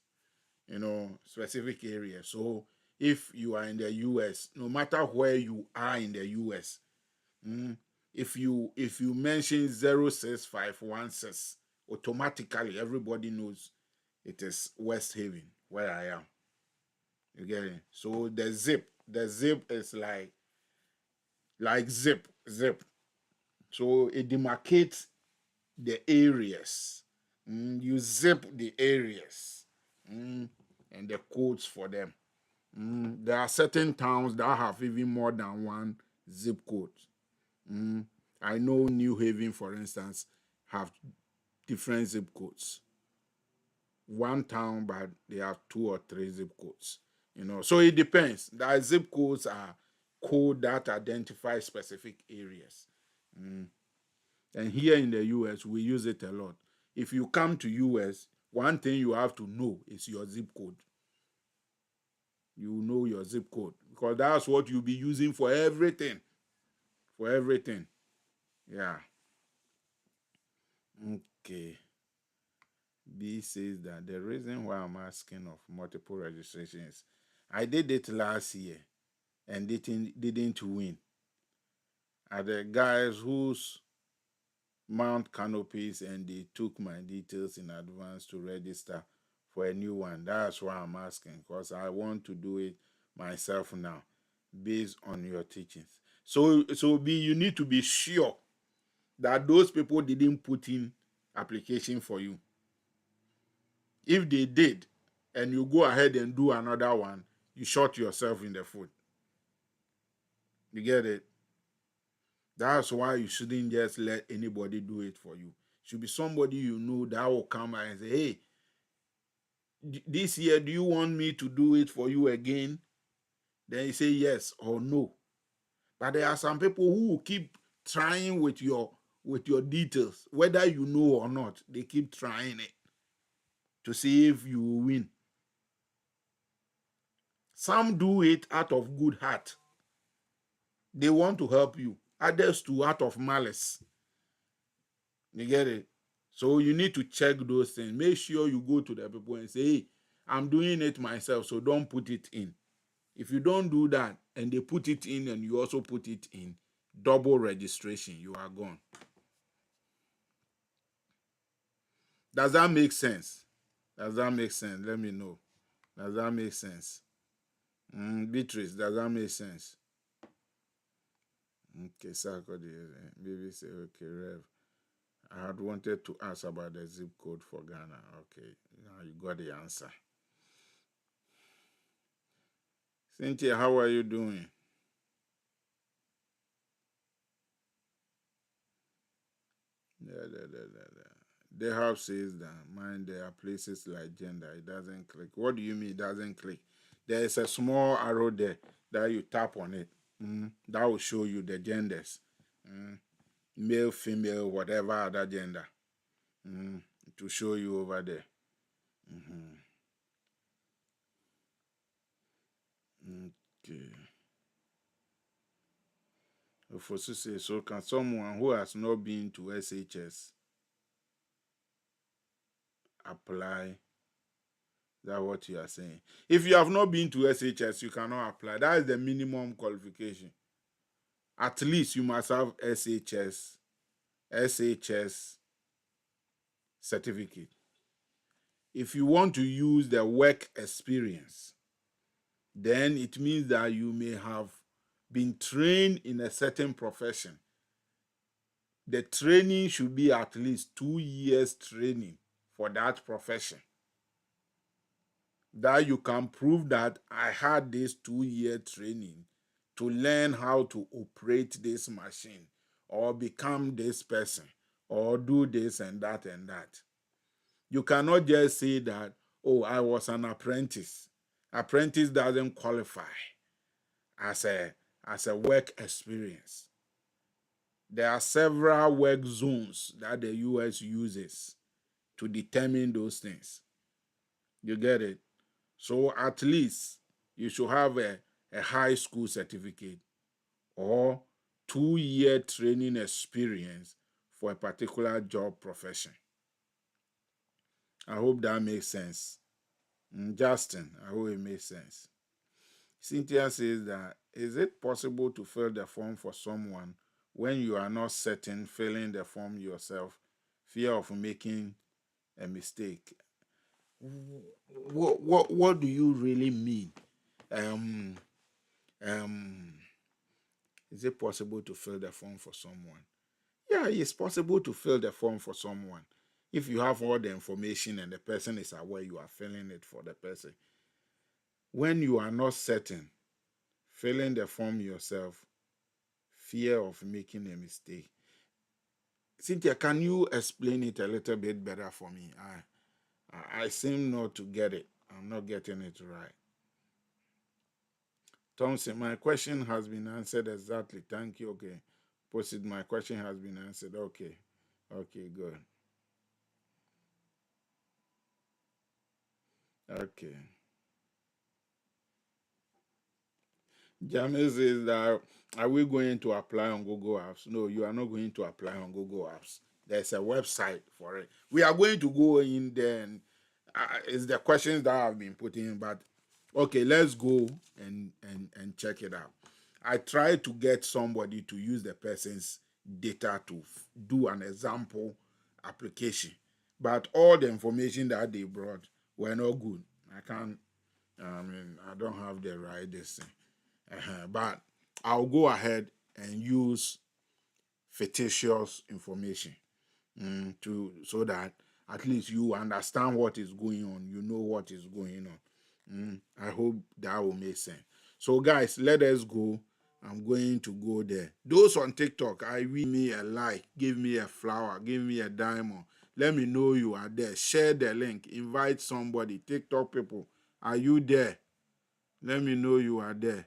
Specific areas. So if you are in the US, no matter where you are in the US, if you mention 06516, automatically everybody knows it is West Haven where I am. You get it? So the zip is like zip. So it demarcates the areas. You zip the areas and the codes for them. There are certain towns that have even more than one zip code. I know New Haven, for instance, have different zip codes. One town, but they have 2 or 3 zip codes. So it depends. The zip codes are code that identify specific areas. And here in the US, we use it a lot. If you come to US, one thing you have to know is your zip code. You know your zip code because that's what you'll be using for everything. For everything. Yeah. Okay. B says that the reason why I'm asking of multiple registrations, I did it last year and didn't win. Are the guys whose mount canopies and they took my details in advance to register for a new one. That's why I'm asking because I want to do it myself now based on your teachings. So you need to be sure that those people didn't put in application for you. If they did and you go ahead and do another one, you shot yourself in the foot. You get it? That's why you shouldn't just let anybody do it for you. Should be somebody you know that will come and say, hey, this year, do you want me to do it for you again? Then you say yes or no. But there are some people who will keep trying with your details, whether you know or not. They keep trying it to see if you will win. Some do it out of good heart. They want to help you. Others do out of malice. You get it? So you need to check those things. Make sure you go to the people and say, hey, I'm doing it myself, so don't put it in. If you don't do that and they put it in and you also put it in, double registration, you are gone. Does that make sense? Does that make sense? Let me know. Does that make sense? Beatrice, does that make sense? Okay, Sarkodie, baby say, okay, Rev. I had wanted to ask about the zip code for Ghana. Okay, now you got the answer. Cynthia, how are you doing? The house says that mine there are places like gender. It doesn't click. What do you mean it doesn't click? There is a small arrow there that you tap on it. That will show you the genders. Male, female, whatever other gender. To show you over there. Okay. For say, so can someone who has not been to SHS apply Is that what you are saying? If you have not been to SHS, you cannot apply. That is the minimum qualification. At least you must have SHS certificate. If you want to use the work experience, then it means that you may have been trained in a certain profession. The training should be at least 2 years training for that profession. That you can prove that I had this 2 year training to learn how to operate this machine or become this person or do this and that and that. You cannot just say that, oh, I was an apprentice. Apprentice doesn't qualify as a work experience. There are several work zones that the US uses to determine those things. You get it? So at least you should have a high school certificate or 2 year training experience for a particular job profession. I hope that makes sense. Justin, I hope it makes sense. Cynthia says that, is it possible to fill the form for someone when you are not certain filling the form yourself, fear of making a mistake? What do you really mean? Um, um, is it possible to fill the form for someone? Yeah, it's possible to fill the form for someone if you have all the information and the person is aware you are filling it for the person. When you are not certain, filling the form yourself, fear of making a mistake. Cynthia, can you explain it a little bit better for me? I seem not to get it. I'm not getting it right. Thompson, my question has been answered exactly. Thank you. Okay. Posted, my question has been answered. Okay. Okay, good. Okay. James says that, are we going to apply on Google Apps? No, you are not going to apply on Google Apps. There's a website for it. We are going to go in there and it's the questions that have been put in, but okay, let's go and check it out. I tried to get somebody to use the person's data to do an example application, but all the information that they brought were not good. I don't have the right this thing. But I'll go ahead and use fictitious information to so that at least you understand what is going on. You know what is going on. I hope that will make sense. So, guys, let us go. I'm going to go there. Those on TikTok, I will me a like, give me a flower, give me a diamond. Let me know you are there. Share the link. Invite somebody. TikTok people, are you there? Let me know you are there.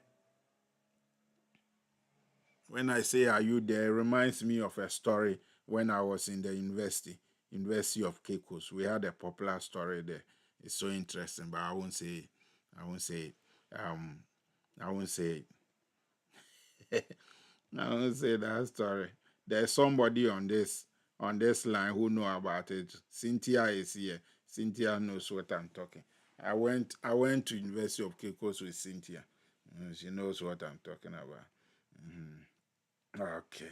When I say are you there, it reminds me of a story when I was in the University of Caicos. We had a popular story there. It's so interesting, but I won't say it. I won't say it. I won't say it. I won't say that story. There's somebody on this line who know about it. Cynthia is here. Cynthia knows what I'm talking. I went to University of Caicos with Cynthia. She knows what I'm talking about. Okay.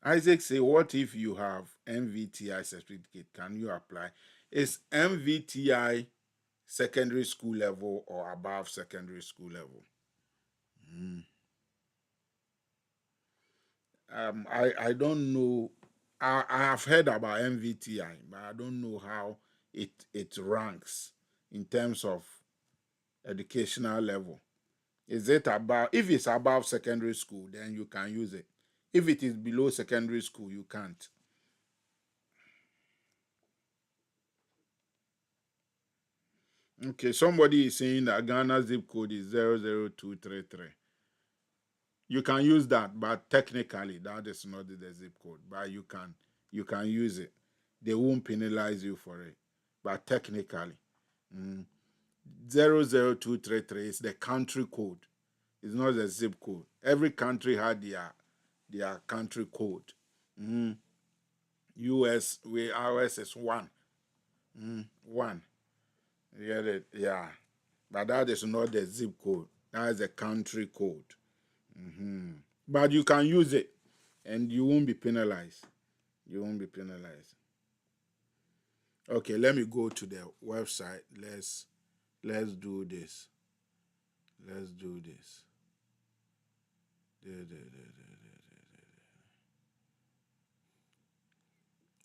Isaac say, what if you have MVTI certificate? Can you apply? Is MVTI secondary school level or above secondary school level? I don't know. I have heard about MVTI, but I don't know how it ranks in terms of educational level. Is it about, if it's above secondary school, then you can use it. If it is below secondary school, you can't. Okay, somebody is saying that Ghana zip code is 00233. You can use that, but technically that is not the zip code. But you can use it. They won't penalize you for it. But technically, 00233 is the country code. It's not the zip code. Every country had their country code. US, ours is one. One. You get it? Yeah. But that is not the zip code. That is the country code. But you can use it and you won't be penalized. You won't be penalized. Okay, let me go to the website. Let's do this. Let's do this.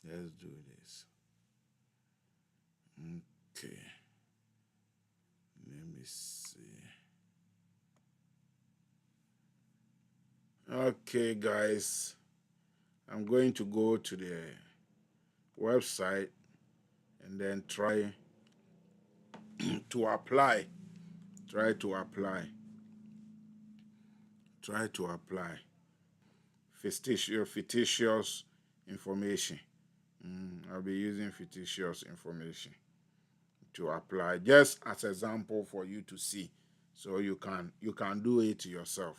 Let's do this. Okay. Let me see. Okay, guys. I'm going to go to the website and then try to apply. Try to apply. Try to apply. Fictitious information. I'll be using fictitious information to apply just as example for you to see, so you can do it yourself.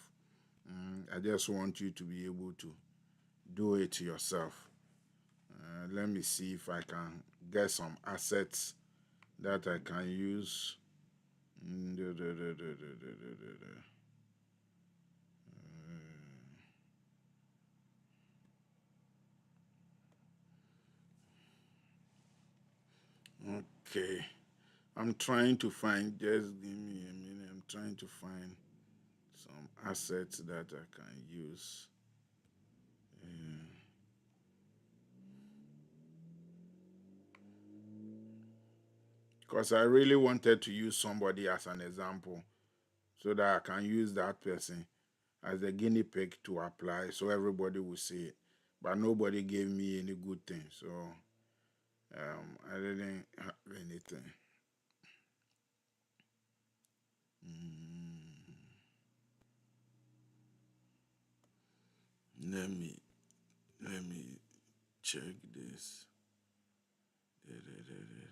I just want you to be able to do it yourself. Let me see if I can get some assets that I can use. Okay, I'm trying to find, just give me a minute, I'm trying to find some assets that I can use. Because I really wanted to use somebody as an example so that I can use that person as a guinea pig to apply so everybody will see it. But nobody gave me any good thing, so I didn't have anything. Mm, let me let me check this. Da, da, da, da, da.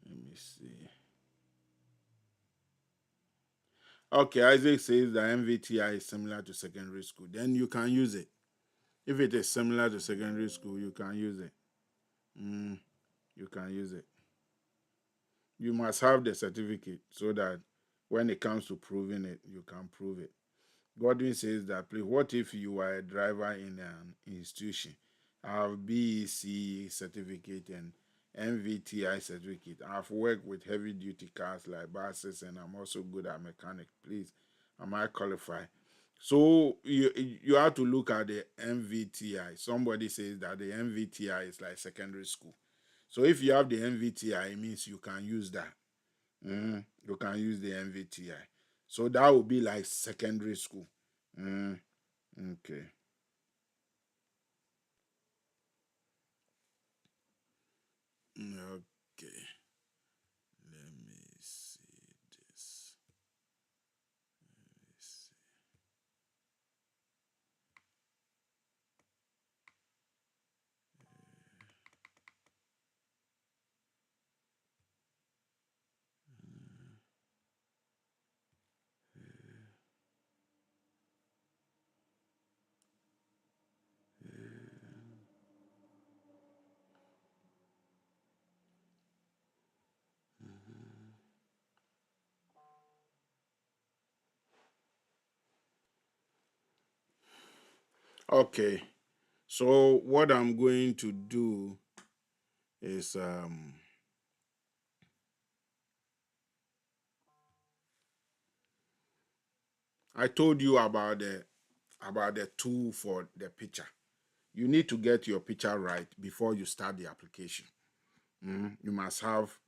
Let me see. Okay, Isaac says that MVTI is similar to secondary school. Then you can use it. If it is similar to secondary school, you can use it. Mm, you can use it. You must have the certificate so that when it comes to proving it, you can prove it. Godwin says that, please, what if you are a driver in an institution? I have BEC certificate and MVTI certificate. I've worked with heavy duty cars like buses and I'm also good at mechanic. Please, am I qualified? So you have to look at the MVTI. Somebody says that the MVTI is like secondary school. So if you have the MVTI, it means you can use that. You can use the MVTI. So that would be like secondary school. Mm, okay. Okay. Let me see this. Let's see. Okay. So what I'm going to do is I told you about the tool for the picture. You need to get your picture right before you start the application. You must have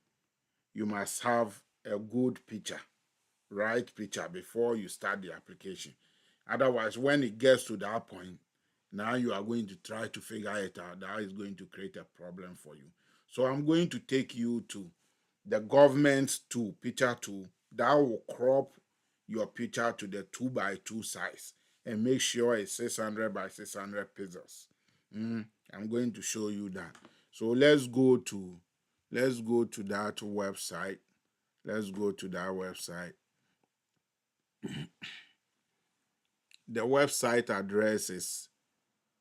a good picture, right picture before you start the application. Otherwise, when it gets to that point, now you are going to try to figure it out. That is going to create a problem for you. So I'm going to take you to the government's tool, picture tool, that will crop your picture to the 2x2 size and make sure it's 600 by 600 pixels. I'm going to show you that. So let's go to that website. Let's go to that website. The website address is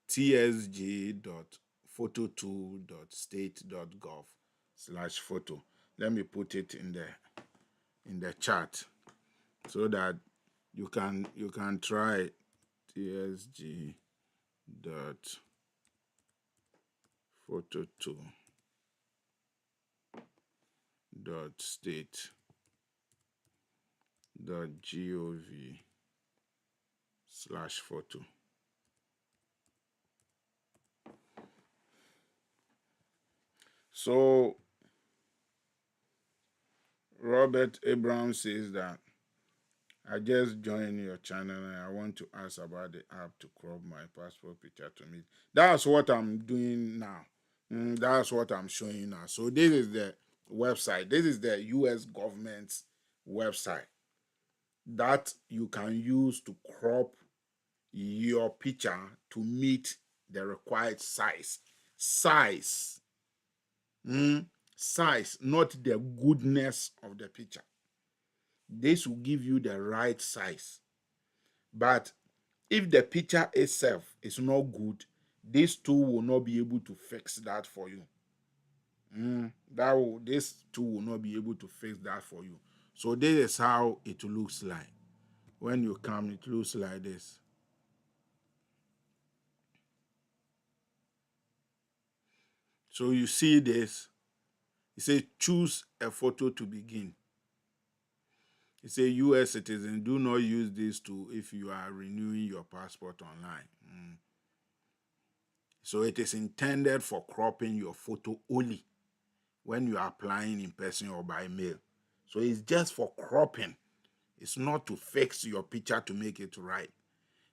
tsg.photo2.state.gov/photo. Let me put it in the chat so that you can try tsg.photo2.state.gov/photo. So Robert Abraham says that I just joined your channel and I want to ask about the app to crop my passport picture to me. That's what I'm doing now. That's what I'm showing you now. So this is the website. This is the US government's website that you can use to crop your picture to meet the required size. Size. Size, not the goodness of the picture. This will give you the right size. But if the picture itself is not good, this tool will not be able to fix that for you. This tool will not be able to fix that for you. So this is how it looks like. When you come, it looks like this. So you see this. It says choose a photo to begin. It says US citizen, do not use this tool if you are renewing your passport online. So it is intended for cropping your photo only when you are applying in person or by mail. So it's just for cropping. It's not to fix your picture to make it right.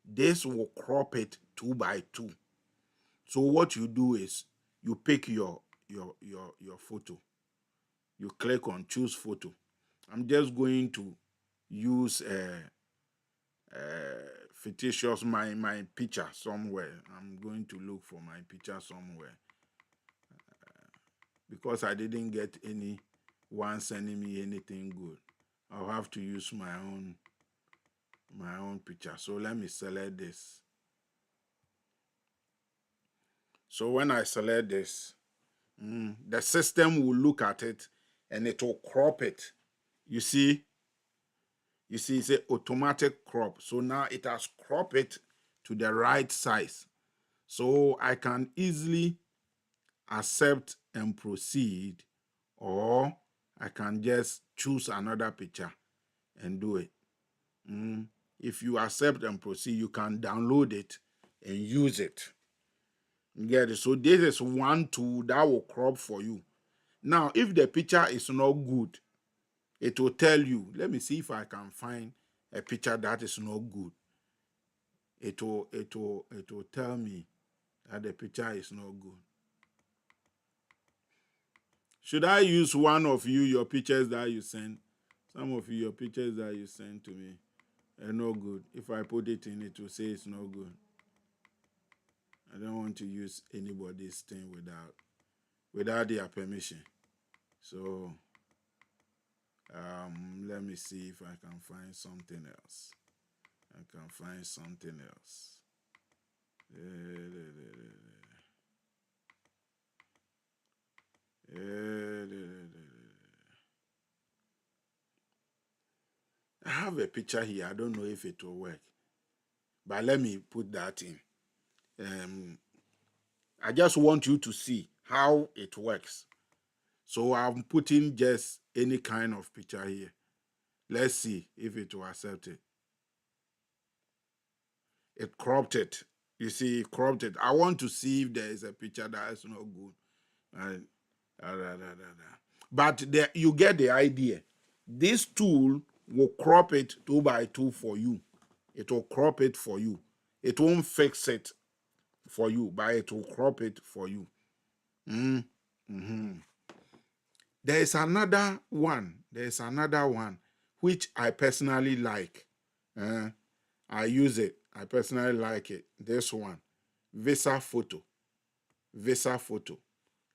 This will crop it 2x2. So what you do is you pick your photo. You click on choose photo. I'm just going to use fictitious my picture somewhere. I'm going to look for my picture somewhere because I didn't get anyone sending me anything good. I'll have to use my own picture. So let me select this. So when I select this, the system will look at it and it will crop it. You see, it's an automatic crop. So now it has cropped it to the right size. So I can easily accept and proceed, or I can just choose another picture and do it. If you accept and proceed, you can download it and use it. You get it? So this is one tool that will crop for you. Now, if the picture is not good, it will tell you. Let me see if I can find a picture that is not good. It will tell me that the picture is not good. Should I use one of your pictures that you send? Some of your pictures that you send to me are no good. If I put it in, it will say it's no good. I don't want to use anybody's thing without their permission. So let me see if I can find something else. I have a picture here. I don't know if it will work, but let me put that in. I just want you to see how it works. So I'm putting just any kind of picture here. Let's see if it will accept it. It cropped it. You see, it cropped it. I want to see if there is a picture that is not good. But you get the idea. This tool will crop it 2x2 for you. It will crop it for you. It won't fix it for you, but it will crop it for you. There is another one. Which I personally like. I use it. I personally like it. This one, Visa Photo.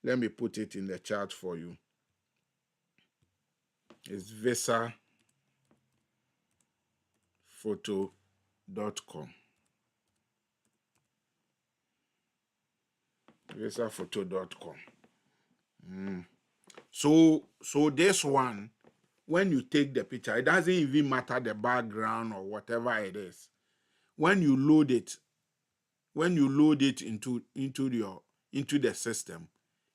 Let me put it in the chat for you. It's visaphoto.com. visaphoto.com. So this one, when you take the picture, it doesn't even matter the background or whatever it is. When you load it, into the system,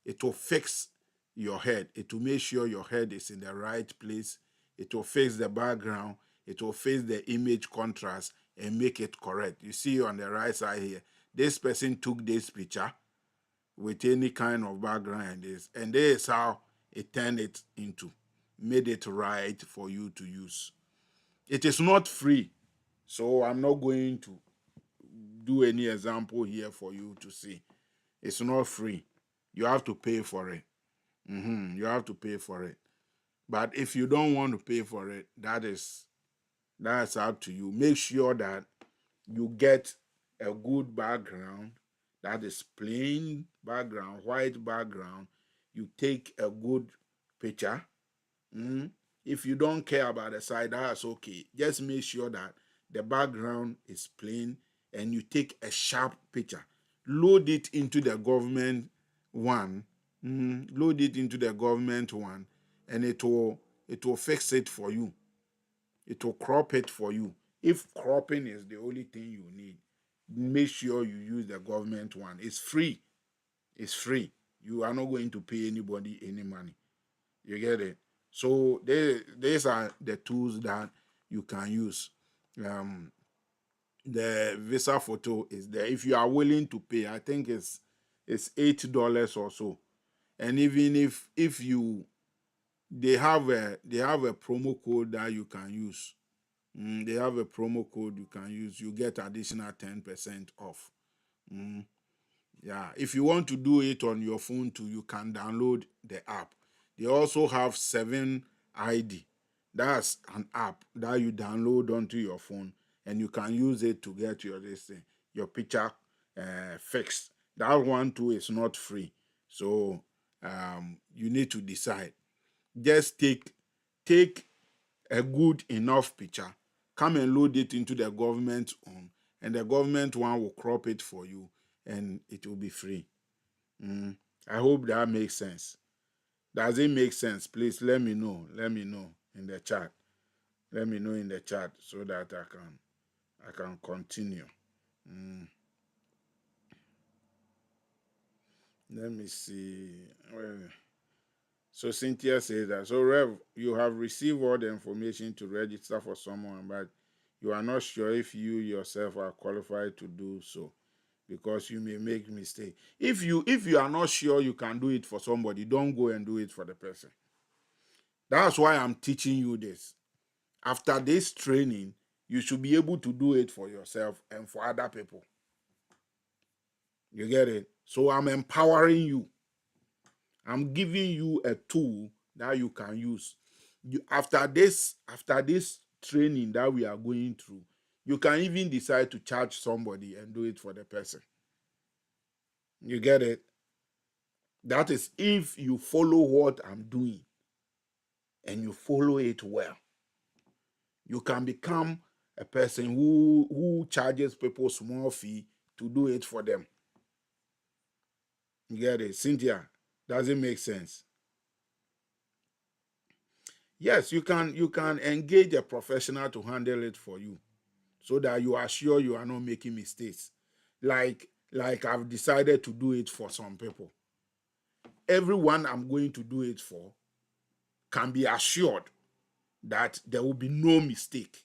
it will fix your head. It will make sure your head is in the right place. It will fix the background. It will fix the image contrast and make it correct. You see on the right side here, this person took this picture with any kind of background, and this is how it turned it into, made it right for you to use. It is not free, so I'm not going to do any example here for you to see. It's not free. You have to pay for it. You have to pay for it. But if you don't want to pay for it, that's up to you. Make sure that you get a good background, that is plain background, white background. You take a good picture. If you don't care about the side, that's okay. Just make sure that the background is plain and you take a sharp picture. Load it into the government one. Load it into the government one, and it will fix it for you. It will crop it for you. If cropping is the only thing you need, make sure you use the government one. It's free. It's free. You are not going to pay anybody any money. You get it? So these are the tools that you can use. The Visa Photo is there. If you are willing to pay, I think it's $8 or so. And even if you they have a promo code that you can use. They have a promo code you can use. You get additional 10% off. Yeah, if you want to do it on your phone too, you can download the app. They also have 7ID. That's an app that you download onto your phone, and you can use it to get your picture fixed. That one too is not free, so you need to decide. Just take a good enough picture, come and load it into the government one, and the government one will crop it for you, and it will be free. I hope that makes sense. Does it make sense? Please let me know. Let me know in the chat. Let me know in the chat so that I can continue. Let me see. So Cynthia says that. So Rev, you have received all the information to register for someone, but you are not sure if you yourself are qualified to do so because you may make mistake. If you are not sure you can do it for somebody, don't go and do it for the person. That's why I'm teaching you this. After this training, you should be able to do it for yourself and for other people. You get it? So I'm empowering you. I'm giving you a tool that you can use. After this training that we are going through, you can even decide to charge somebody and do it for the person. You get it? That is if you follow what I'm doing and you follow it well. You can become a person who charges people small fee to do it for them. You get it? Cynthia, does it make sense? Yes, you can engage a professional to handle it for you so that you are sure you are not making mistakes. Like I've decided to do it for some people. Everyone I'm going to do it for can be assured that there will be no mistake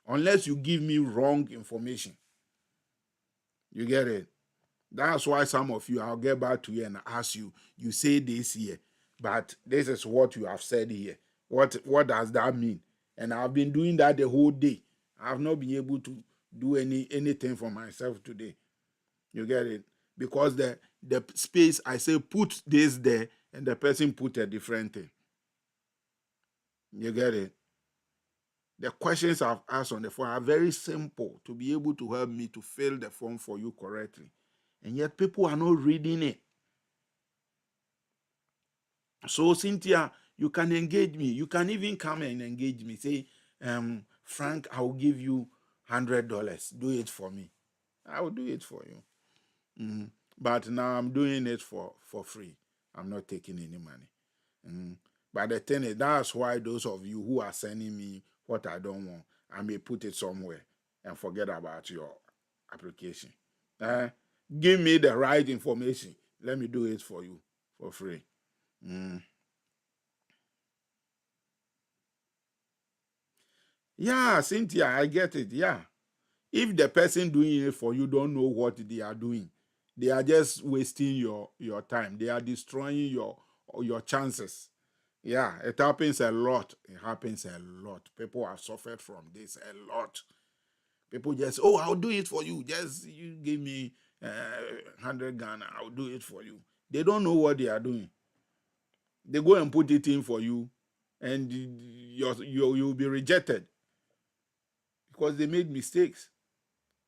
unless you give me wrong information. You get it? That's why some of you, I'll get back to you and ask you, you say this here, but this is what you have said here. What does that mean? And I've been doing that the whole day. I've not been able to do anything for myself today. You get it? Because the space, I say put this there, and the person put a different thing. You get it? The questions I've asked on the phone are very simple to be able to help me to fill the form for you correctly. And yet people are not reading it. So Cynthia, you can engage me. You can even come and engage me. Say, Frank, I will give you $100. Do it for me. I will do it for you. But now I'm doing it for free. I'm not taking any money. Mm. But the thing is, that's why those of you who are sending me what I don't want, I may put it somewhere and forget about your application. Eh? Give me the right information. Let me do it for you for free. Mm. Yeah, Cynthia, I get it. Yeah. If the person doing it for you don't know what they are doing, they are just wasting your time. They are destroying your chances. Yeah, it happens a lot. It happens a lot. People have suffered from this a lot. People just, oh, I'll do it for you. Just you give me 100 Ghana, I'll do it for you. They don't know what they are doing. They go and put it in for you, and you'll be rejected because they made mistakes.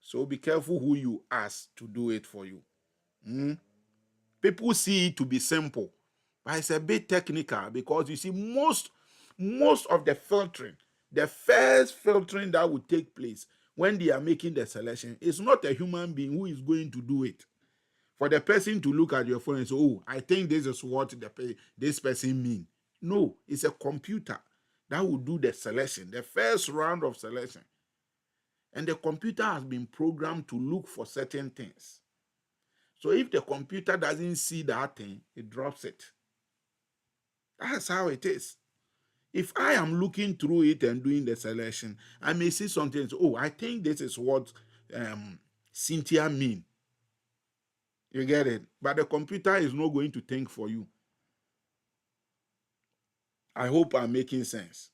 So be careful who you ask to do it for you. Mm? People see it to be simple, but it's a bit technical because you see, most of the filtering, the first filtering that would take place when they are making the selection, is not a human being who is going to do it. For the person to look at your phone and say, "Oh, I think this is what this person mean." No, it's a computer that will do the selection, the first round of selection. And the computer has been programmed to look for certain things. So if the computer doesn't see that thing, it drops it. That's how it is. If I am looking through it and doing the selection, I may see something. Oh, I think this is what Cynthia mean. You get it? But the computer is not going to think for you. I hope I'm making sense.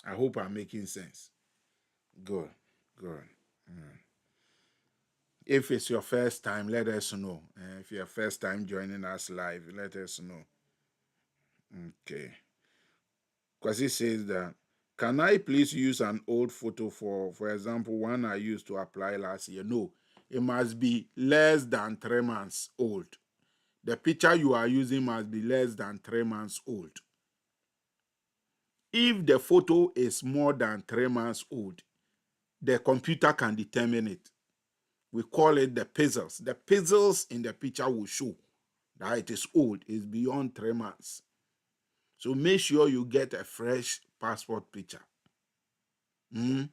I hope I'm making sense. Good, good. Mm. If it's your first time, let us know. If you're first time joining us live, let us know. Okay. Because he says that, can I please use an old photo for example, one I used to apply last year? No, it must be less than 3 months old. The picture you are using must be less than 3 months old. If the photo is more than 3 months old, the computer can determine it. We call it the pixels. The pixels in the picture will show that it is old, it's beyond 3 months. So make sure you get a fresh passport picture. Mm?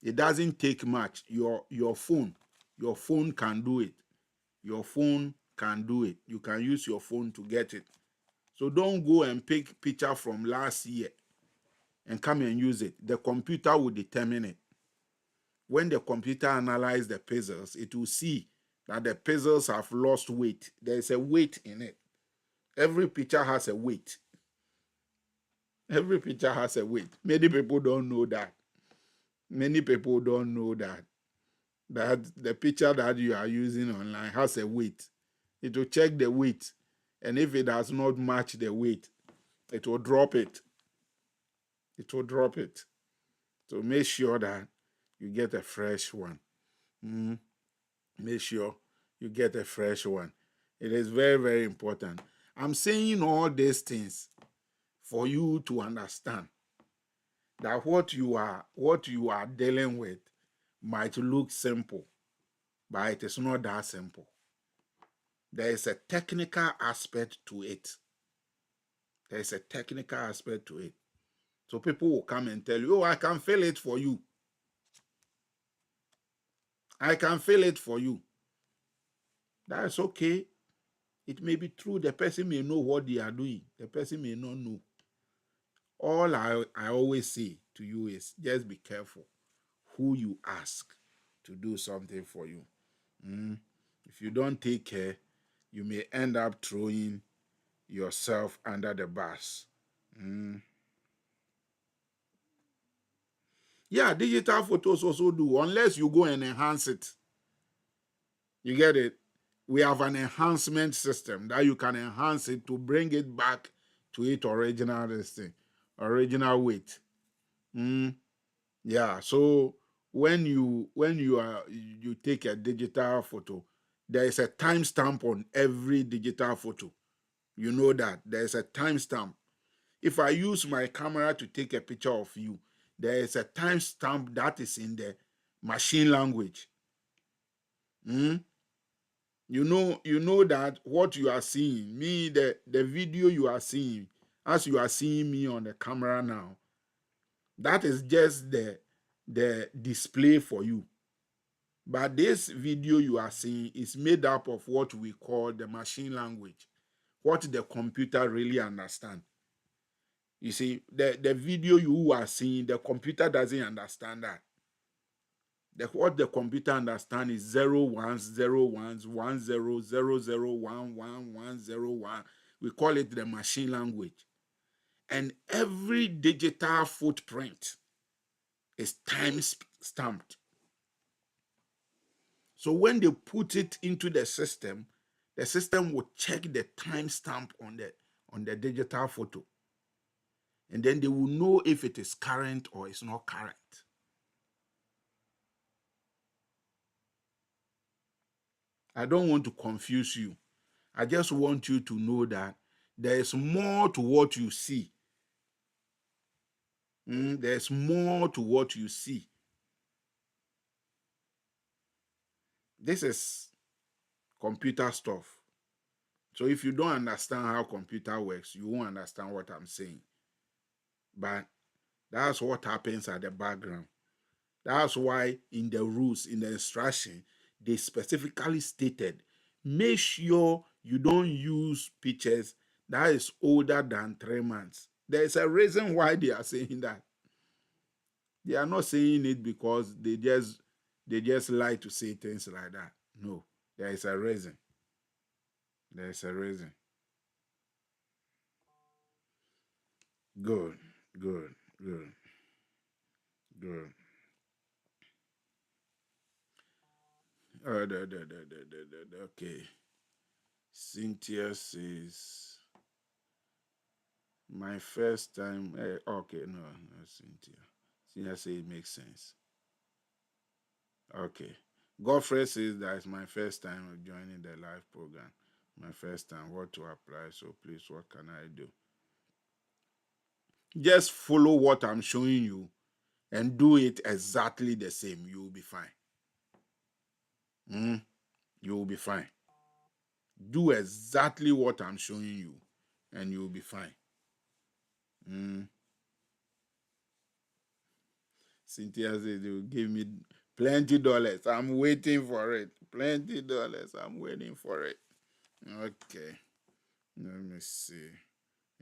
It doesn't take much. Your phone can do it. Your phone can do it. You can use your phone to get it. So don't go and pick picture from last year and come and use it. The computer will determine it. When the computer analyzes the pixels, it will see that the pixels have lost weight. There is a weight in it. Every picture has a weight. Every picture has a weight. Many people don't know that. Many people don't know that the picture that you are using online has a weight. It will check the weight, and if it does not match the weight, it will drop it. It will drop it. So make sure that you get a fresh one. Mm. Make sure you get a fresh one. It is very, very important. I'm saying all these things for you to understand that what you are dealing with might look simple, but it is not that simple. There is a technical aspect to it. There is a technical aspect to it. So people will come and tell you, oh, I can fill it for you. I can fill it for you. That's okay. It may be true. The person may know what they are doing. The person may not know. All I always say to you is just be careful who you ask to do something for you. Mm. If you don't take care, you may end up throwing yourself under the bus. Mm. Yeah, digital photos also do, unless you go and enhance it. You get it? We have an enhancement system that you can enhance it to bring it back to its original weight. Mm. Yeah. So when you take a digital photo, there is a timestamp on every digital photo. You know that there is a timestamp. If I use my camera to take a picture of you, there is a timestamp that is in the machine language. Mm? You know that what you are seeing, me, the video you are seeing, as you are seeing me on the camera now, that is just the display for you. But this video you are seeing is made up of what we call the machine language, what the computer really understands. You see, the video you are seeing, the computer doesn't understand that. What the computer understands is 0 1 0 1 1 0 0 0 1 1 1 0 1. We call it the machine language. And every digital footprint is time stamped. So when they put it into the system will check the timestamp on the digital photo. And then they will know if it is current or it's not current. I don't want to confuse you. I just want you to know that there is more to what you see. There's more to what you see. This is computer stuff. So if you don't understand how computer works, you won't understand what I'm saying. But that's what happens at the background. That's why in the rules, in the instruction, they specifically stated, make sure you don't use pictures that is older than 3 months. There's a reason why they are saying that. They are not saying it because they just like to say things like that. No, there is a reason. There is a reason. Good, good, good, good. Okay. Cynthia says, my first time. Okay, no, Cynthia. Cynthia says it makes sense. Okay. Godfrey says that it's my first time of joining the live program. My first time, what to apply. So please, what can I do? Just follow what I'm showing you and do it exactly the same. You will be fine. You will be fine. Do exactly what I'm showing you and you will be fine. Cynthia says they will give me plenty dollars. I'm waiting for it. Plenty dollars. I'm waiting for it. Okay. Let me see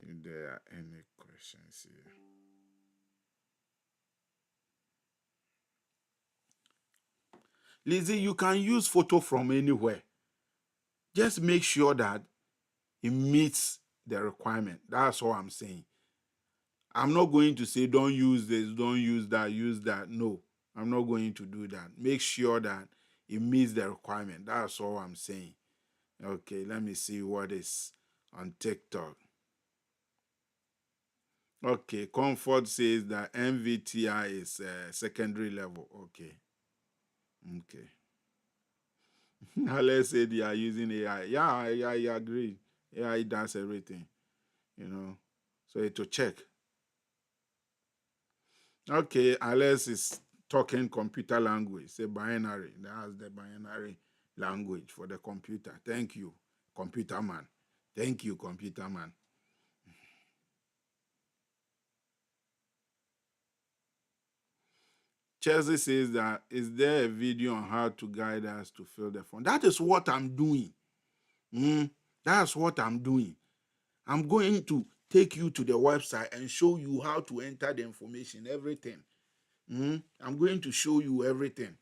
if there are any questions here. Lizzie, you can use photo from anywhere. Just make sure that it meets the requirement. That's all I'm saying. I'm not going to say don't use this, don't use that, use that. No, I'm not going to do that. Make sure that it meets the requirement. That's all I'm saying. Okay, let me see what is on TikTok. Okay, Comfort says that MVTI is secondary level. Okay. Okay. Let's say they are using AI. Yeah, I agree. AI does everything, you know. So to check. Okay, Alex is talking computer language, say binary. That's the binary language for the computer. Thank you, computer man. Thank you, computer man. Chelsea says that, is there a video on how to guide us to fill the form? That is what I'm doing. That's what I'm doing. I'm going to take you to the website and show you how to enter the information, everything. I'm going to show you everything.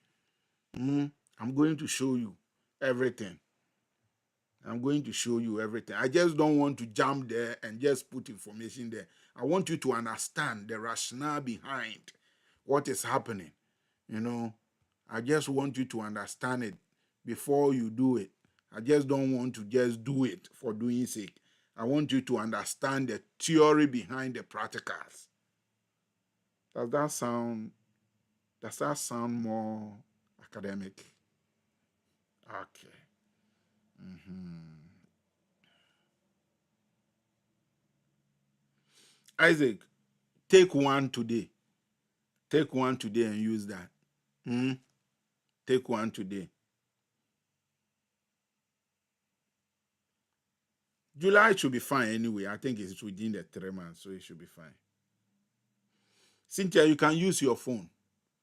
I'm going to show you everything. I'm going to show you everything. I just don't want to jump there and just put information there. I want you to understand the rationale behind what is happening. You know, I just want you to understand it before you do it. I just don't want to just do it for doing sake. I want you to understand the theory behind the practicals. Does that sound more academic? Okay. Isaac, take one today. Take one today and use that. Take one today. July should be fine anyway. I think it's within the 3 months, so it should be fine. Cynthia, you can use your phone.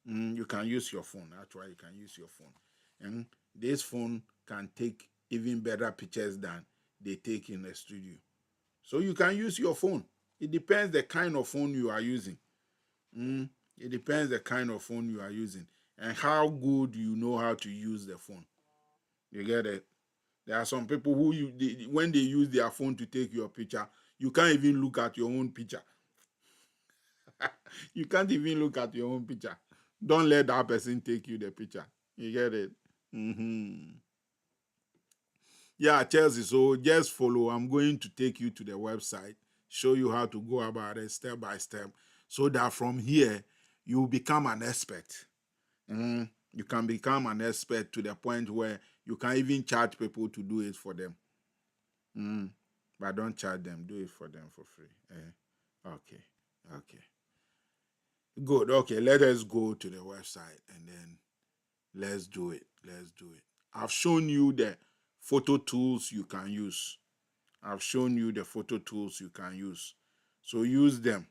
You can use your phone. That's why you can use your phone. And this phone can take even better pictures than they take in the studio. So you can use your phone. It depends the kind of phone you are using. It depends the kind of phone you are using and how good you know how to use the phone. You get it? There are some people who when they use their phone to take your picture, you can't even look at your own picture. You can't even look at your own picture. Don't let that person take you the picture. You get it? Yeah, Chelsea. So just follow. I'm going to take you to the website, show you how to go about it step by step, so that from here you become an expert. You can become an expert to the point where you can even charge people to do it for them. But don't charge them. Do it for them for free. Okay. Okay. Good. Okay. Let us go to the website and then let's do it. Let's do it. I've shown you the photo tools you can use. I've shown you the photo tools you can use. So use them.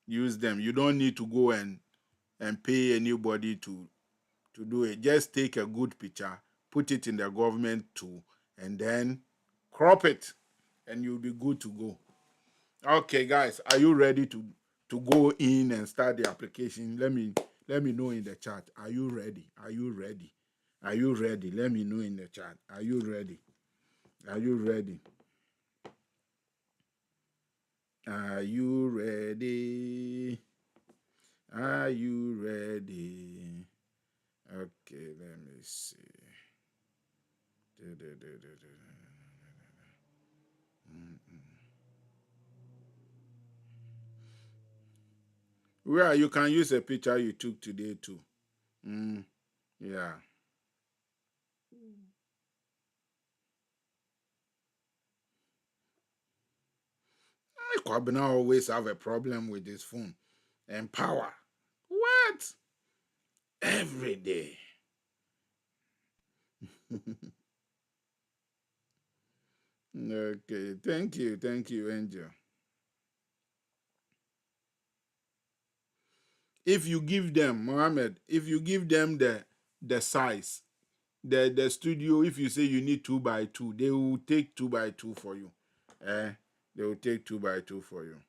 Use them. You don't need to go and pay anybody to do it. Just take a good picture, put it in the government tool, and then crop it, and you'll be good to go. Okay, guys, are you ready to go in and start the application? Let me know in the chat. Are you ready? Are you ready? Are you ready? Let me know in the chat. Are you ready? Are you ready? Are you ready? Are you ready? Okay, let me see. Where you can use a picture you took today too. Yeah. Kwabena always have a problem with his phone and power. What? Every day. Okay, thank you, Angel. If you give them, Mohammed, if you give them the size, the studio, if you say you need 2x2, they will take 2x2 for you. They will take 2x2 for you.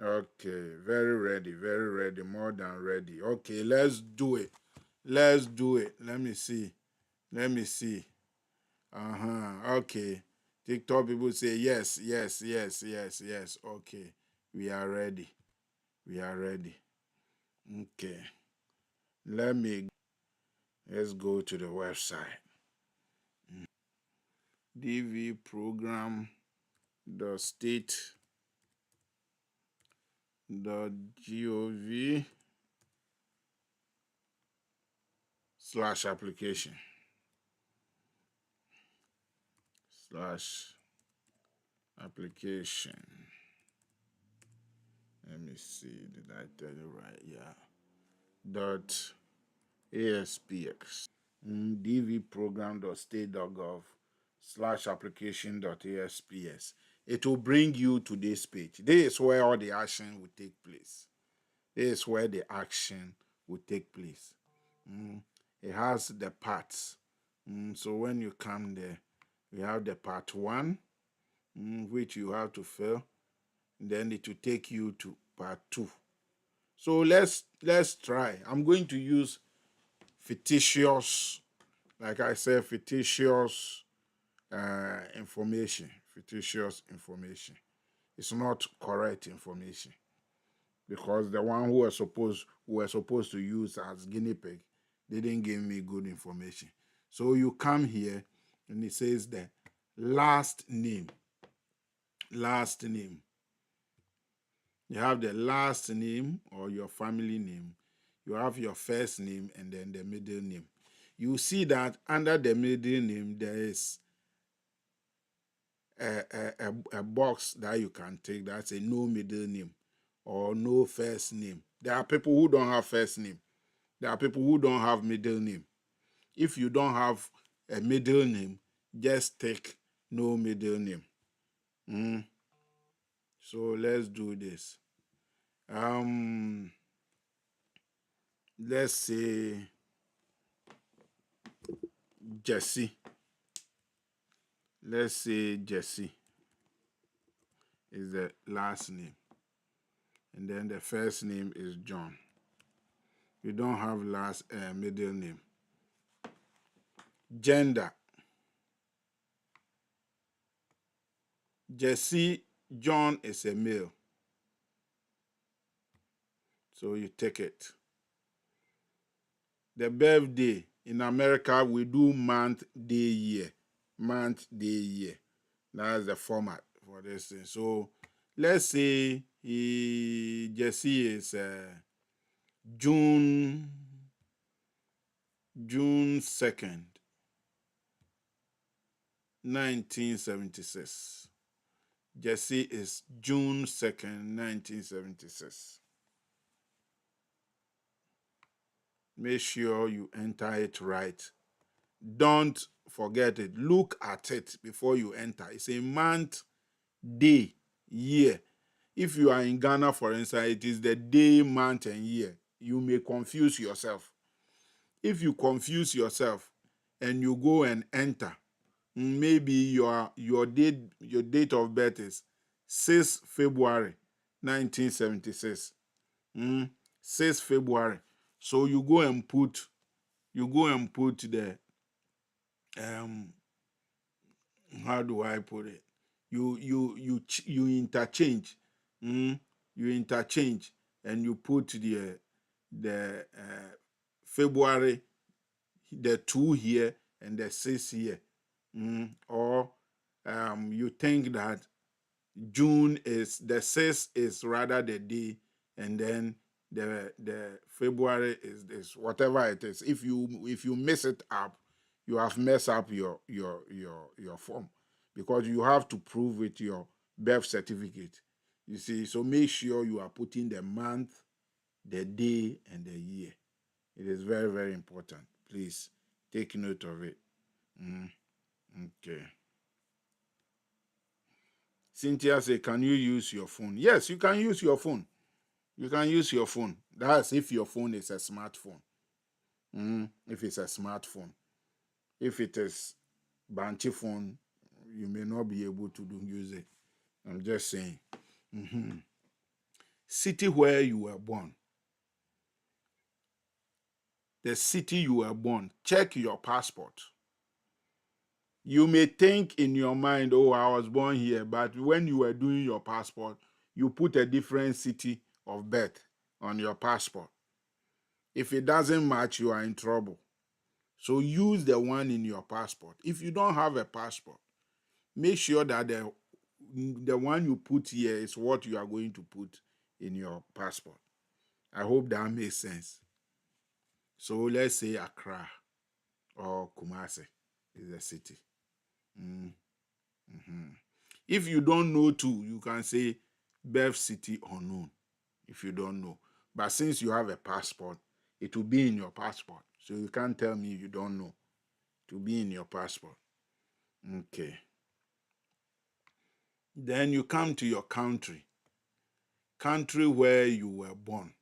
Okay, very ready, more than ready. Okay, let's do it. Let's do it. Let me see. Let me see. Okay. TikTok people say yes, yes, yes, yes, yes. Okay. We are ready. We are ready. Okay. Let's go to the website. dvprogram.state.gov/application slash application. Let me see. Did I tell you right? Yeah. Dot ASPX. dvprogram.state.gov/application.asps. It will bring you to this page. This is where all the action will take place. This is where the action will take place. It has the parts. So when you come there, we have the part 1, which you have to fill. Then it will take you to part 2. So let's try. I'm going to use fictitious, like I said, fictitious information. Fictitious information. It's not correct information because the one who were supposed to use as guinea pig didn't give me good information. So you come here and it says the last name. Last name. You have the last name or your family name. You have your first name and then the middle name. You see that under the middle name there is a box that you can take that's a no middle name or no first name. There are people who don't have first name. There are people who don't have middle name. If you don't have a middle name, just take no middle name. So let's do this. Let's say Jesse. Let's say Jesse is the last name, and then the first name is John. You don't have middle name. Gender. Jesse John is a male, so you take it. The birthday in America, we do month, day, year. Month, day, year. That's the format for this thing. So let's say Jesse is June 2nd, 1976. Jesse is June 2nd, 1976. Make sure you enter it right. Don't forget it. Look at it before you enter. It's a month, day, year. If you are in Ghana, for instance, it is the day, month, and year. You may confuse yourself. If you confuse yourself and you go and enter, maybe your date of birth is 6 February 1976. 6 February. So you go and put the how do I put it? You interchange. You interchange and you put the February, the 2 here and the 6 here. Or you think that June is the 6th is rather the day, and then the February is whatever it is. If you mess it up, you have messed up your form, because you have to prove with your birth certificate. You see, so make sure you are putting the month, the day, and the year. It is very, very important. Please take note of it. Okay. Cynthia say, can you use your phone? Yes, you can use your phone. You can use your phone. That's if your phone is a smartphone. If it's a smartphone. If it is Banchi phone, you may not be able to use it. I'm just saying. City where you were born. The city you were born. Check your passport. You may think in your mind, oh, I was born here, but when you were doing your passport, you put a different city of birth on your passport. If it doesn't match, you are in trouble. So use the one in your passport. If you don't have a passport, make sure that the one you put here is what you are going to put in your passport. I hope that makes sense. So let's say Accra or Kumasi is a city. If you don't know too, you can say birth city unknown if you don't know. But since you have a passport, it will be in your passport. So you can't tell me you don't know. It will be in your passport. Okay. Then you come to your country where you were born.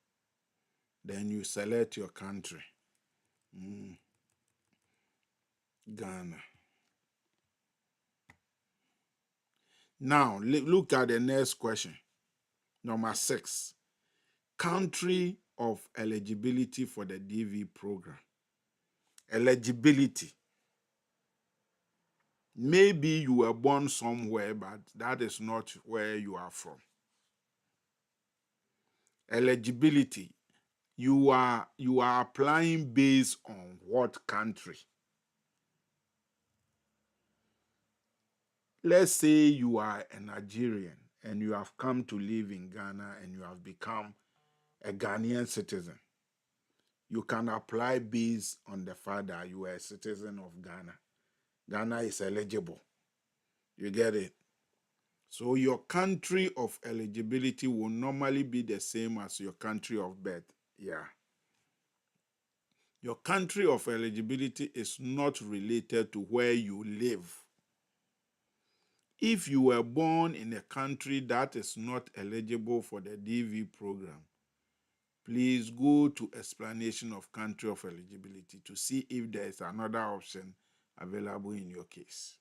Then you select your country. Ghana. Now, look at the next question. Number 6. Country of eligibility for the DV program. Eligibility. Maybe you were born somewhere, but that is not where you are from. Eligibility. You are applying based on what country? Let's say you are a Nigerian and you have come to live in Ghana and you have become a Ghanaian citizen. You can apply based on the fact that you are a citizen of Ghana. Ghana is eligible. You get it? So your country of eligibility will normally be the same as your country of birth. Yeah. Your country of eligibility is not related to where you live. If you were born in a country that is not eligible for the DV program, please go to explanation of country of eligibility to see if there is another option available in your case.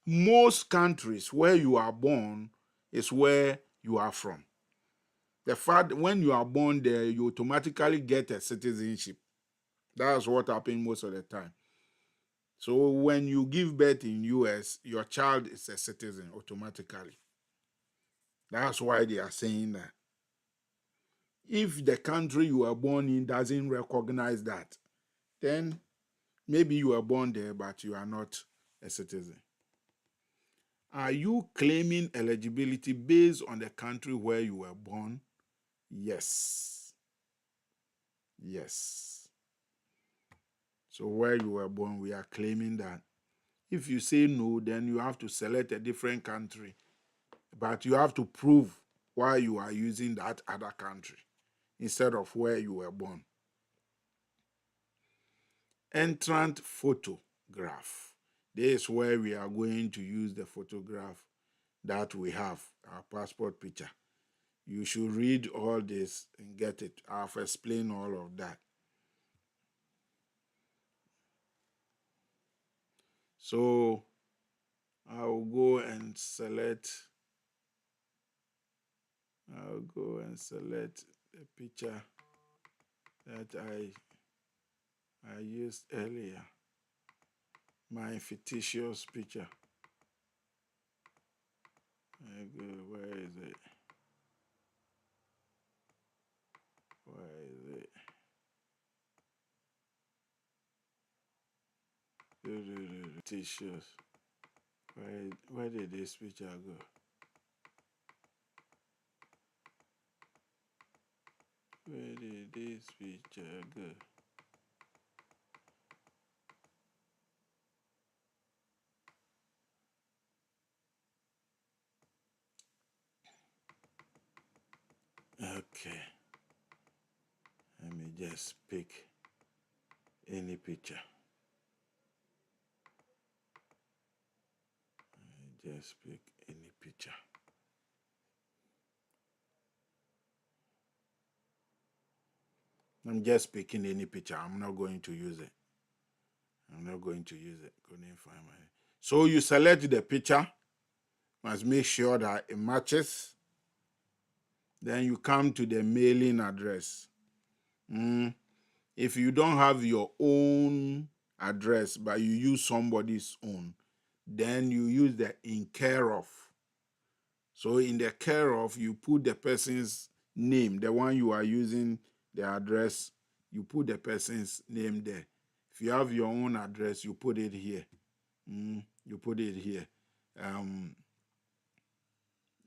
Most countries where you are born is where you are from. The fact when you are born there, you automatically get a citizenship. That's what happens most of the time. So when you give birth in US, your child is a citizen automatically. That's why they are saying that. If the country you were born in doesn't recognize that, then maybe you were born there, but you are not a citizen. Are you claiming eligibility based on the country where you were born? Yes. Yes. So where you were born, we are claiming that. If you say no, then you have to select a different country. But you have to prove why you are using that other country instead of where you were born. Entrant photograph. This is where we are going to use the photograph that we have, our passport picture. You should read all this and get it. I've explained all of that. So I'll go and select the picture that I used earlier. My fictitious picture. Where is it? Where is it? Fictitious. Where did this picture go? Where did this picture go? Okay. Let me just pick any picture. Just pick any picture. I'm just picking any picture. I'm not going to use it. Couldn't find my. So you select the picture. Must make sure that it matches. Then you come to the mailing address. If you don't have your own address, but you use somebody's own, then you use the in care of. So in the care of, you put the person's name, the one you are using the address, you put the person's name there. If you have your own address, you put it here. You put it here.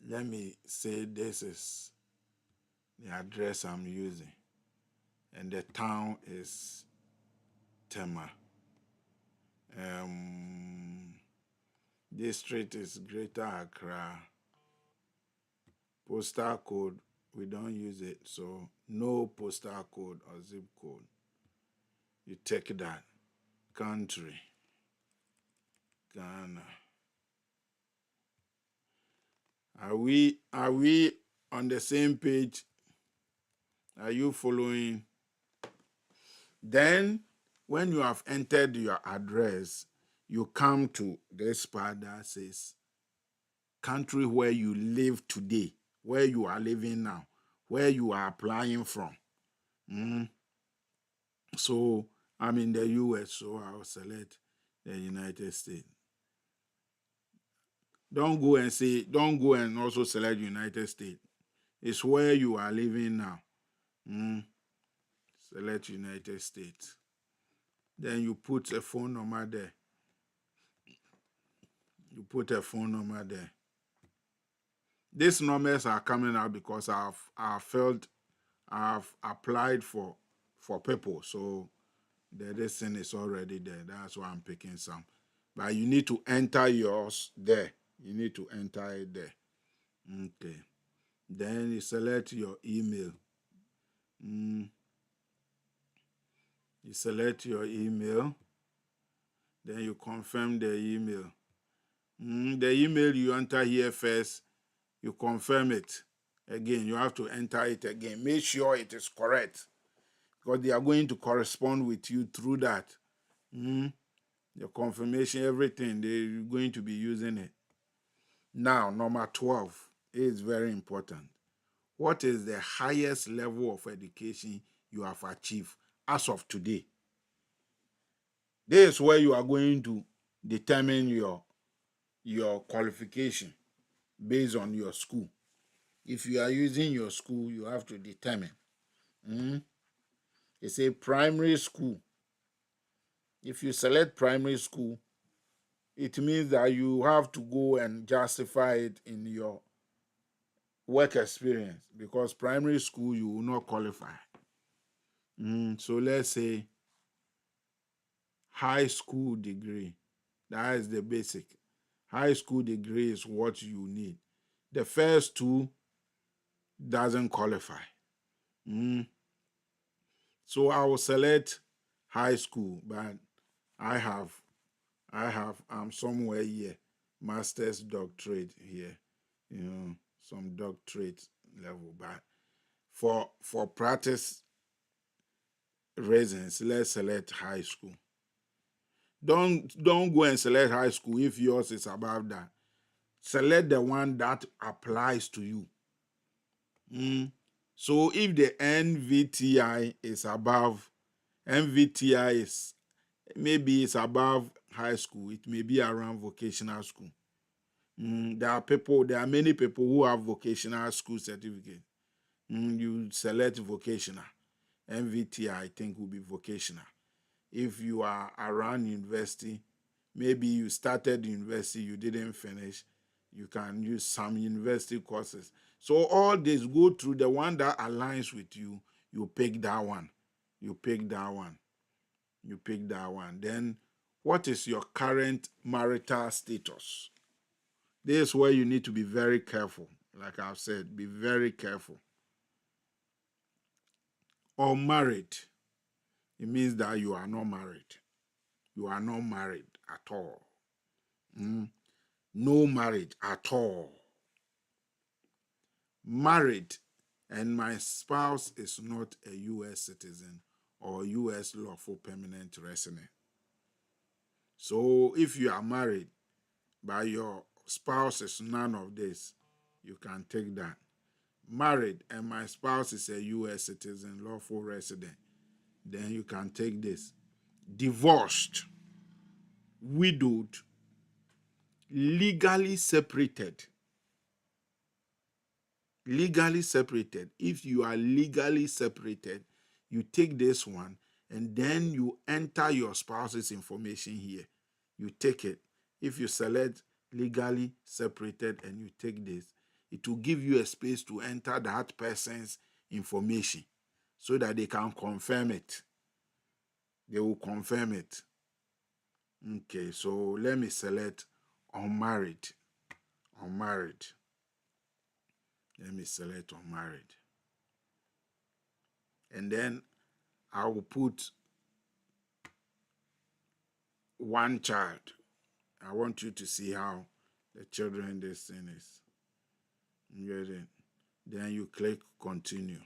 Let me say this is the address I'm using. And the town is Tema. District is Greater Accra. Postal code, we don't use it, so no postal code or zip code. You take that. Country, Ghana. Are we on the same page? Are you following? Then, when you have entered your address, you come to this part that says country where you live today, where you are living now, where you are applying from. So I'm in the US, so I'll select the United States. Don't go and also select United States. It's where you are living now. Select United States. Then you put a phone number there. These numbers are coming out because I've applied for people. So this thing is already there. That's why I'm picking some. But you need to enter yours there. You need to enter it there. Okay. Then you select your email. You select your email. Then you confirm the email. The email you enter here first, you confirm it. Again, you have to enter it again. Make sure it is correct because they are going to correspond with you through that. The confirmation, everything, they're going to be using it. Now, number 12 is very important. What is the highest level of education you have achieved as of today? This is where you are going to determine your qualification based on your school. If you are using your school, you have to determine. It's a primary school. If you select primary school, it means that you have to go and justify it in your work experience because primary school you will not qualify. So let's say high school degree. That is the basic. High school degree is what you need. The first two doesn't qualify. So I will select high school, but I have somewhere here, master's doctorate here, some doctorate level. But for practice reasons, let's select high school. Don't go and select high school if yours is above that. Select the one that applies to you. So if the NVTI is above, NVTI is maybe it's above high school, it may be around vocational school. There are many people who have vocational school certificate. You select vocational. NVTI, I think, will be vocational. If you are around university, maybe you started university, you didn't finish, you can use some university courses. So all this, go through the one that aligns with you, you pick that one. You pick that one. You pick that one. Then what is your current marital status? This is where you need to be very careful. Like I've said, be very careful. Or married, it means that you are not married. You are not married at all. No marriage at all. Married, and my spouse is not a U.S. citizen or U.S. lawful permanent resident. So if you are married, but your spouse is none of this, you can take that. Married, and my spouse is a U.S. citizen, lawful resident, then you can take this. Divorced, widowed, legally separated. Legally separated. If you are legally separated, you take this one and then you enter your spouse's information here. You take it. If you select legally separated and you take this, it will give you a space to enter that person's information so that they can confirm it. They will confirm it. Okay, so let me select unmarried. Unmarried. Let me select unmarried. And then I will put one child. I want you to see how the children this thing is. You get it? Then you click continue.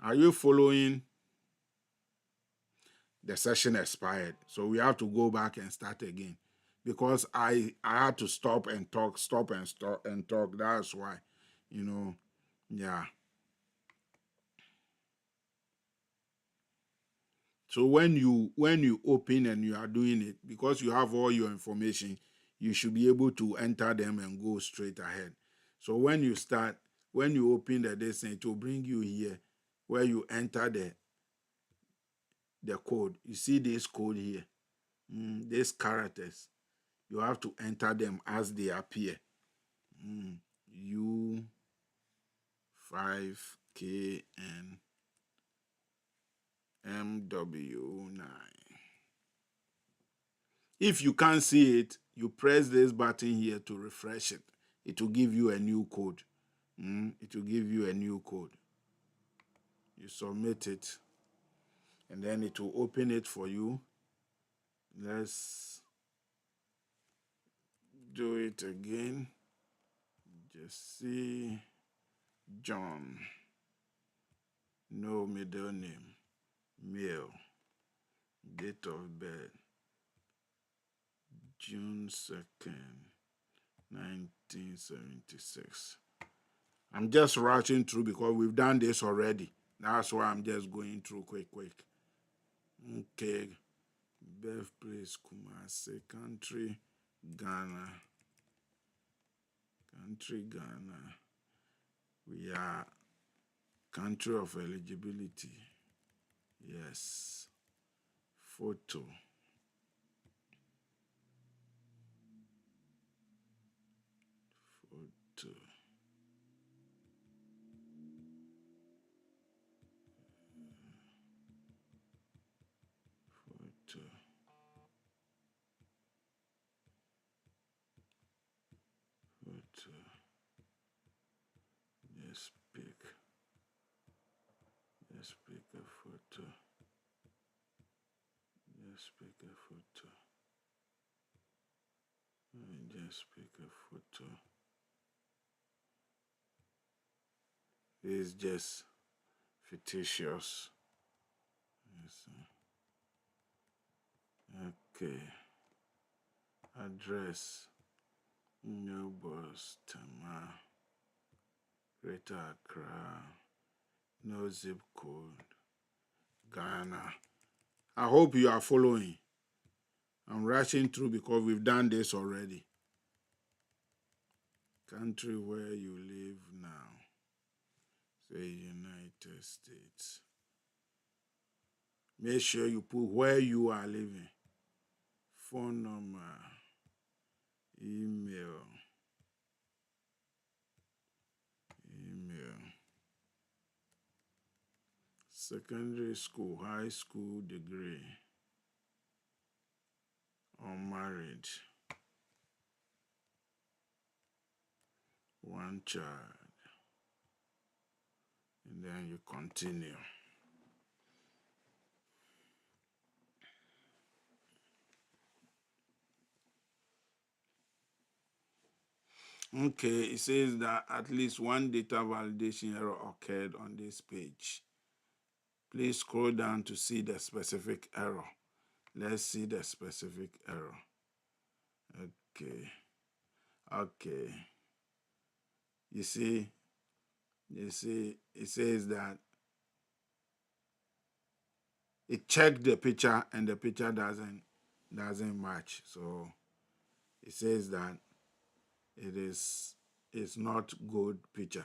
Are you following? The session expired, so we have to go back and start again because I had to stop and talk, stop and talk. That's why, yeah. So when you open and you are doing it, because you have all your information, you should be able to enter them and go straight ahead. So when you start, when you open the this thing, it will bring you here where you enter the code. You see this code here, these characters. You have to enter them as they appear. U5KN MW9. If you can't see it, you press this button here to refresh it. It will give you a new code. It will give you a new code. You submit it. and then it will open it for you. Let's do it again. Just see John, no middle name, male, date of birth, June 2nd, 1976. I'm just rushing through because we've done this already. That's why I'm just going through quick. Okay. Birthplace, Kumasi. Country, Ghana. We are country of eligibility. Yes. Photo. Photo. Just pick a photo. Just pick a photo. Just pick a photo. It's just fictitious. Yes. Okay. Address. New Boss, Tama, Greater Accra, no zip code, Ghana. I hope you are following. I'm rushing through because we've done this already. Country where you live now. Say United States. Make sure you put where you are living. Phone number, email. Secondary school, high school degree. Unmarried. One child. And then you continue. Okay, it says that at least one data validation error occurred on this page. Please scroll down to see the specific error. Let's see the specific error. Okay. You see, it says that it checked the picture and the picture doesn't match. So it says that it's not good picture.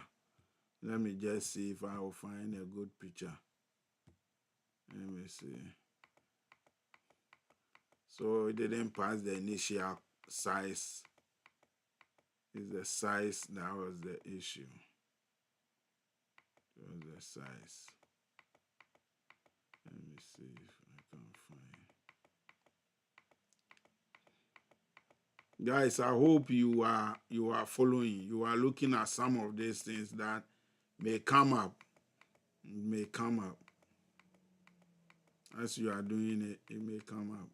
Let me just see if I will find a good picture. Let me see. So it didn't pass the initial size. It's the size that was the issue. It was the size. Let me see if I can find. Guys, I hope you are following. You are looking at some of these things that may come up. As you are doing it, it may come up.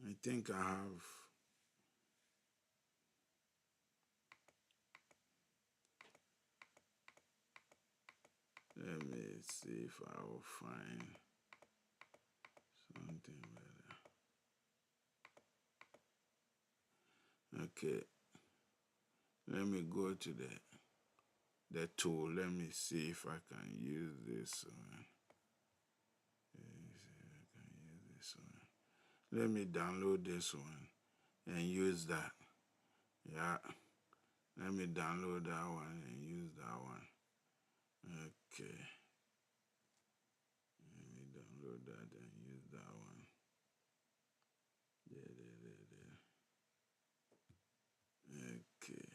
I think I have. Let me see if I will find something better. Okay. Let me go to the tool. Let me see if I can use this one. Let me download this one and use that. Yeah. Let me download that one and use that one. Okay. Let me download that and use that one. There. Okay.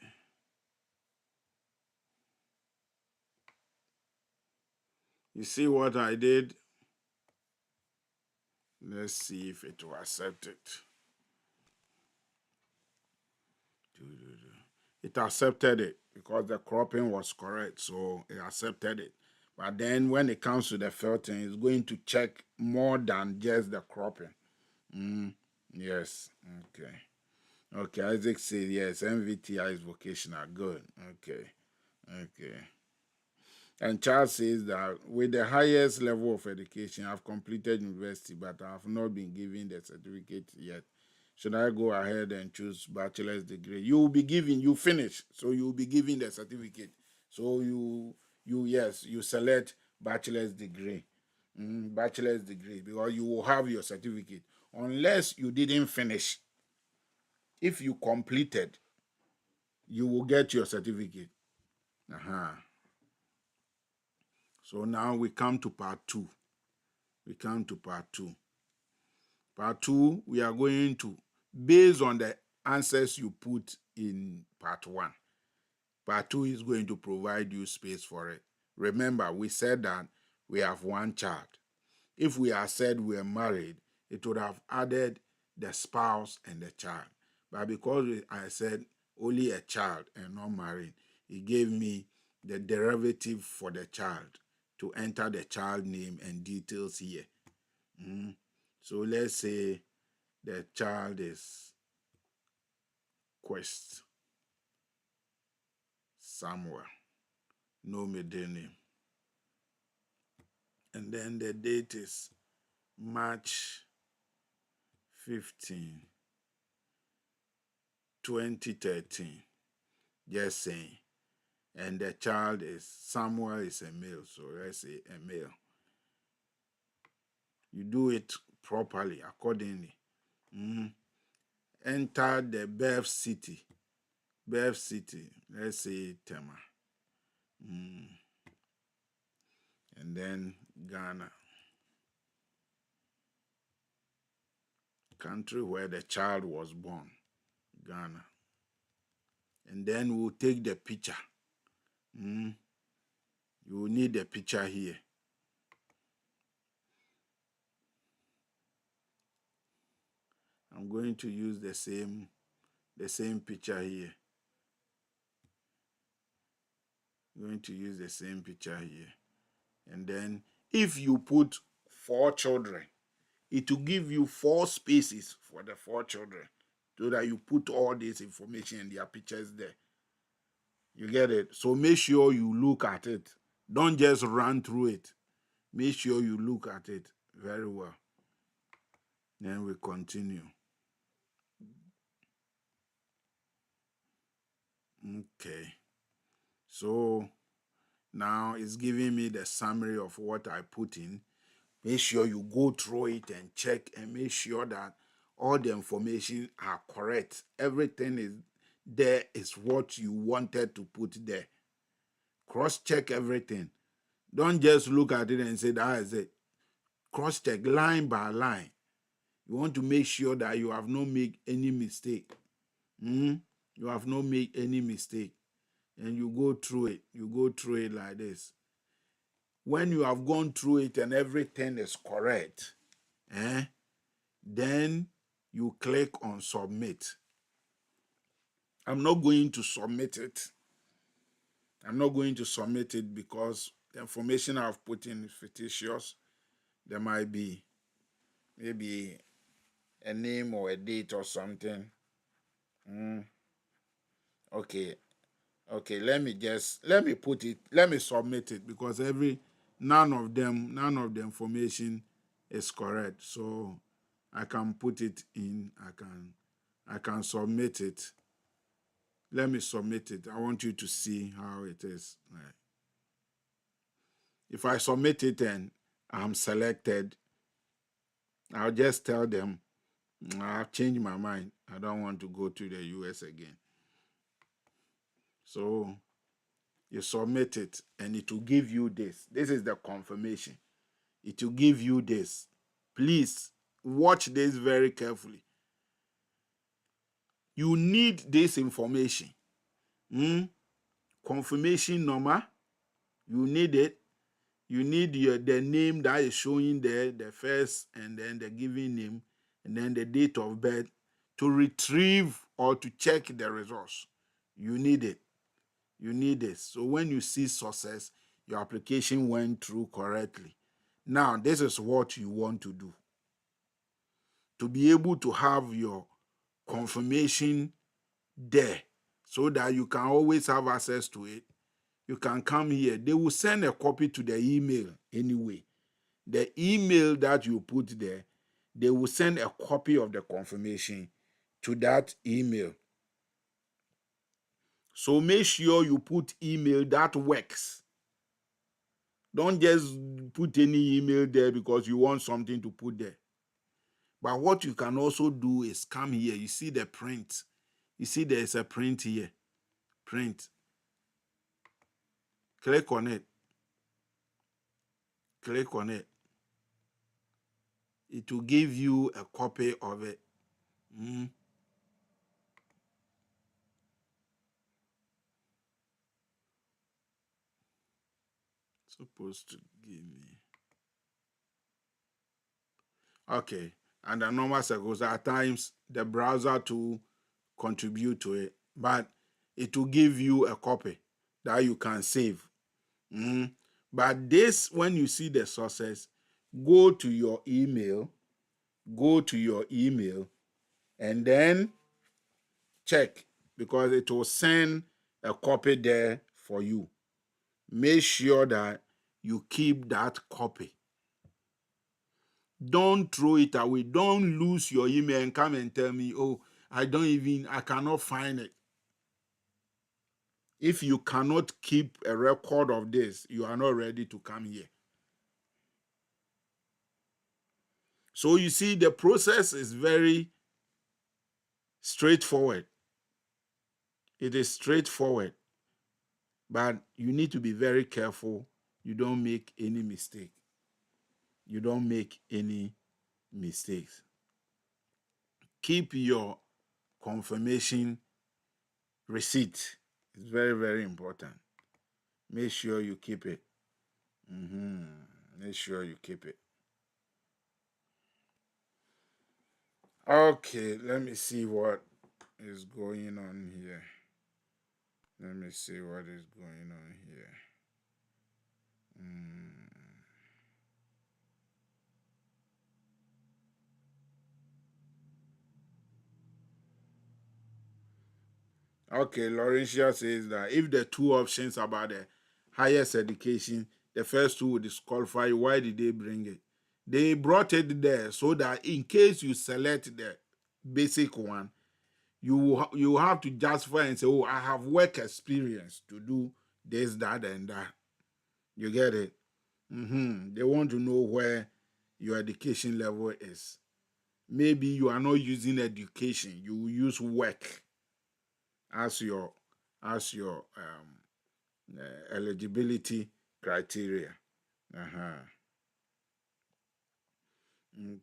You see what I did? Let's see if it will accept it. It accepted it because the cropping was correct, so it accepted it. But then when it comes to the filtering, it's going to check more than just the cropping. Yes. Okay. Okay. Isaac said yes. MVTI is vocational. Good. Okay. Okay. And Charles says that with the highest level of education, I've completed university, but I have not been given the certificate yet. Should I go ahead and choose bachelor's degree? You will be given, you finish, so you will be given the certificate. So yes, you select bachelor's degree, bachelor's degree, because you will have your certificate. Unless you didn't finish, if you completed, you will get your certificate. Uh-huh. So now we come to part two. We come to part two. Part two, we are going to, based on the answers you put in part one, part two is going to provide you space for it. Remember, we said that we have one child. If we had said we are married, it would have added the spouse and the child. But because I said only a child and not married, it gave me the derivative for the child to enter the child name and details here. So let's say the child is Quest Samuel, no middle name. And then the date is March 15, 2013. Just saying. And the child is Samuel is a male, so let's say a male. You do it properly, accordingly. Enter the birth city. Birth city, let's say Tema. And then Ghana. Country where the child was born, Ghana. And then we'll take the picture. You will need the picture here. I'm going to use the same picture here. I'm going to use the same picture here. And then if you put 4 children, it will give you 4 spaces for the 4 children so that you put all this information and their pictures there. You get it? So make sure you look at it. Don't just run through it. Make sure you look at it very well. Then we continue. Okay. So now it's giving me the summary of what I put in. Make sure you go through it and check and make sure that all the information are correct. Everything is there is what you wanted to put there. Cross-check everything. Don't just look at it and say that is it. Cross-check line by line. You want to make sure that you have not made any mistake. You have not made any mistake. And you go through it. You go through it like this. When you have gone through it and everything is correct, then you click on submit. I'm not going to submit it. I'm not going to submit it because the information I've put in is fictitious. There might be maybe a name or a date or something. Okay. Okay, let me submit it because none of the information is correct. So I can put it in, I can submit it. Let me submit it. I want you to see how it is. Right. If I submit it and I'm selected, I'll just tell them I've changed my mind. I don't want to go to the US again. So you submit it and it will give you this. This is the confirmation. It will give you this. Please watch this very carefully. You need this information. Confirmation number, you need it. You need the name that is showing there, the first and then the given name, and then the date of birth to retrieve or to check the results. You need it. You need it. So when you see success, your application went through correctly. Now, this is what you want to do. To be able to have your confirmation there so that you can always have access to it. You can come here. They will send a copy to the email anyway. The email that you put there, they will send a copy of the confirmation to that email. So make sure you put email that works. Don't just put any email there because you want something to put there. But what you can also do is come here. You see the print. You see there's a print here. Print. Click on it. Click on it. It will give you a copy of it. Supposed to give me. Okay. And the normal circles, at times the browser to contribute to it, but it will give you a copy that you can save. But this, when you see the sources, go to your email, and then check, because it will send a copy there for you. Make sure that you keep that copy. Don't throw it away. Don't lose your email and come and tell me, oh, I cannot find it. If you cannot keep a record of this, you are not ready to come here. So you see, the process is very straightforward. It is straightforward, but you need to be very careful. You don't make any mistake. You don't make any mistakes. Keep your confirmation receipt. It's very, very important. Make sure you keep it. Make sure you keep it. Okay, let me see what is going on here. Let me see what is going on here. Okay, Laurentia says that if the two options about the highest education, the first two would disqualify, why did they bring it? They brought it there so that in case you select the basic one, you have to justify and say, oh, I have work experience to do this, that, and that. You get it? They want to know where your education level is. Maybe you are not using education, you use work as your eligibility criteria. Mm.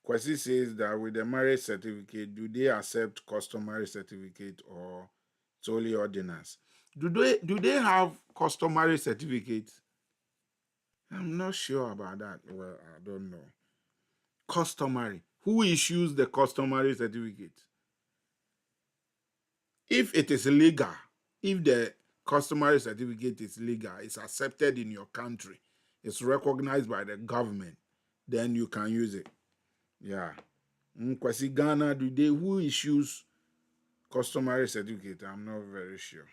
Kwesi says that with the marriage certificate, do they accept customary certificate or it's only ordinance? Do they have customary certificate? I'm not sure about that. Well, I don't know. Customary. Who issues the customary certificate? If it is legal, if the customary certificate is legal, it's accepted in your country, it's recognized by the government, then you can use it. Yeah. Kwasi, Ghana, who issues customary certificate? I'm not very sure.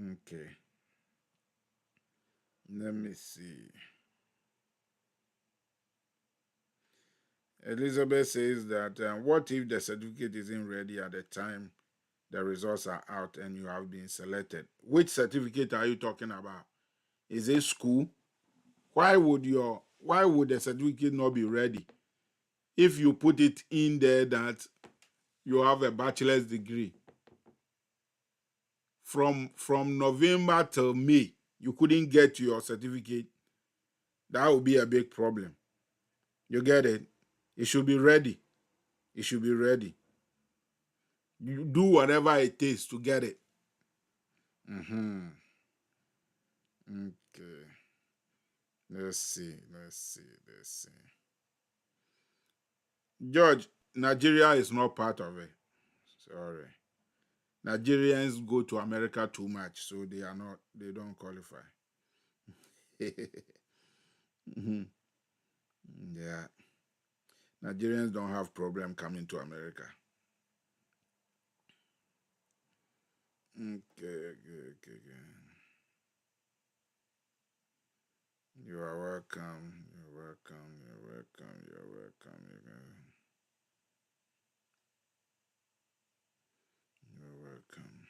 Okay. Let me see. Elizabeth says that what if the certificate isn't ready at the time the results are out and you have been selected? Which certificate are you talking about? Is it school? Why would the certificate not be ready if you put it in there that you have a bachelor's degree? From November till May, you couldn't get your certificate. That would be a big problem. You get it? It should be ready. It should be ready. You do whatever it takes to get it. Okay. Let's see. George, Nigeria is not part of it. Sorry. Nigerians go to America too much, so they don't qualify. Mhm. Yeah. Nigerians don't have problem coming to America. Okay, okay. You are welcome. You're welcome. You're welcome. You're welcome. You're welcome.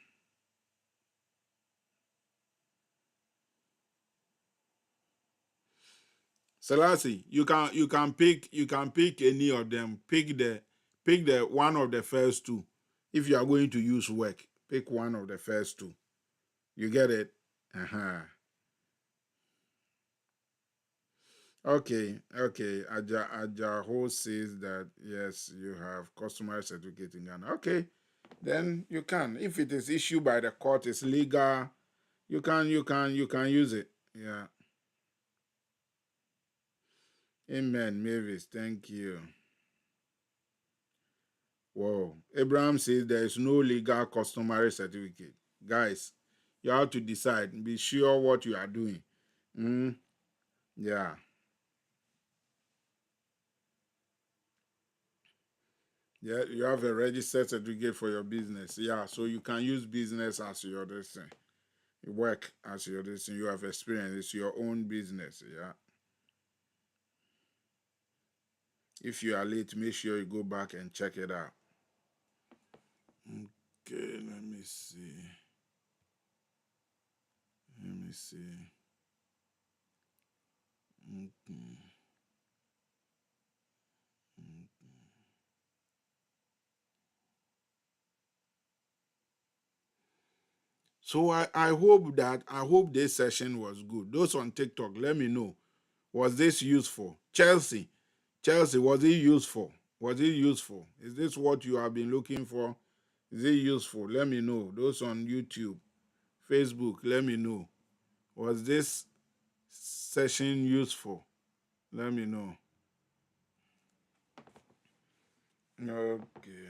Selassie, you can pick any of them. Pick the one of the first two. If you are going to use work, pick one of the first two. You get it? Uh-huh. Okay. Ajaho says that yes, you have customary certificate in Ghana. Okay, then you can. If it is issued by the court, it's legal. You can use it. Yeah. Amen, Mavis. Thank you. Whoa. Abraham says there is no legal customary certificate. Guys, you have to decide. Be sure what you are doing. Mm, yeah. Yeah, you have a registered certificate for your business. Yeah, so you can use business as your this thing. You work as your this thing. You have experience. It's your own business. Yeah. If you are late, make sure you go back and check it out. Okay, let me see. Let me see. Okay. So I hope this session was good. Those on TikTok, let me know. Was this useful? Chelsea, was it useful? Was it useful? Is this what you have been looking for? Is it useful? Let me know. Those on YouTube, Facebook, let me know. Was this session useful? Let me know. Okay.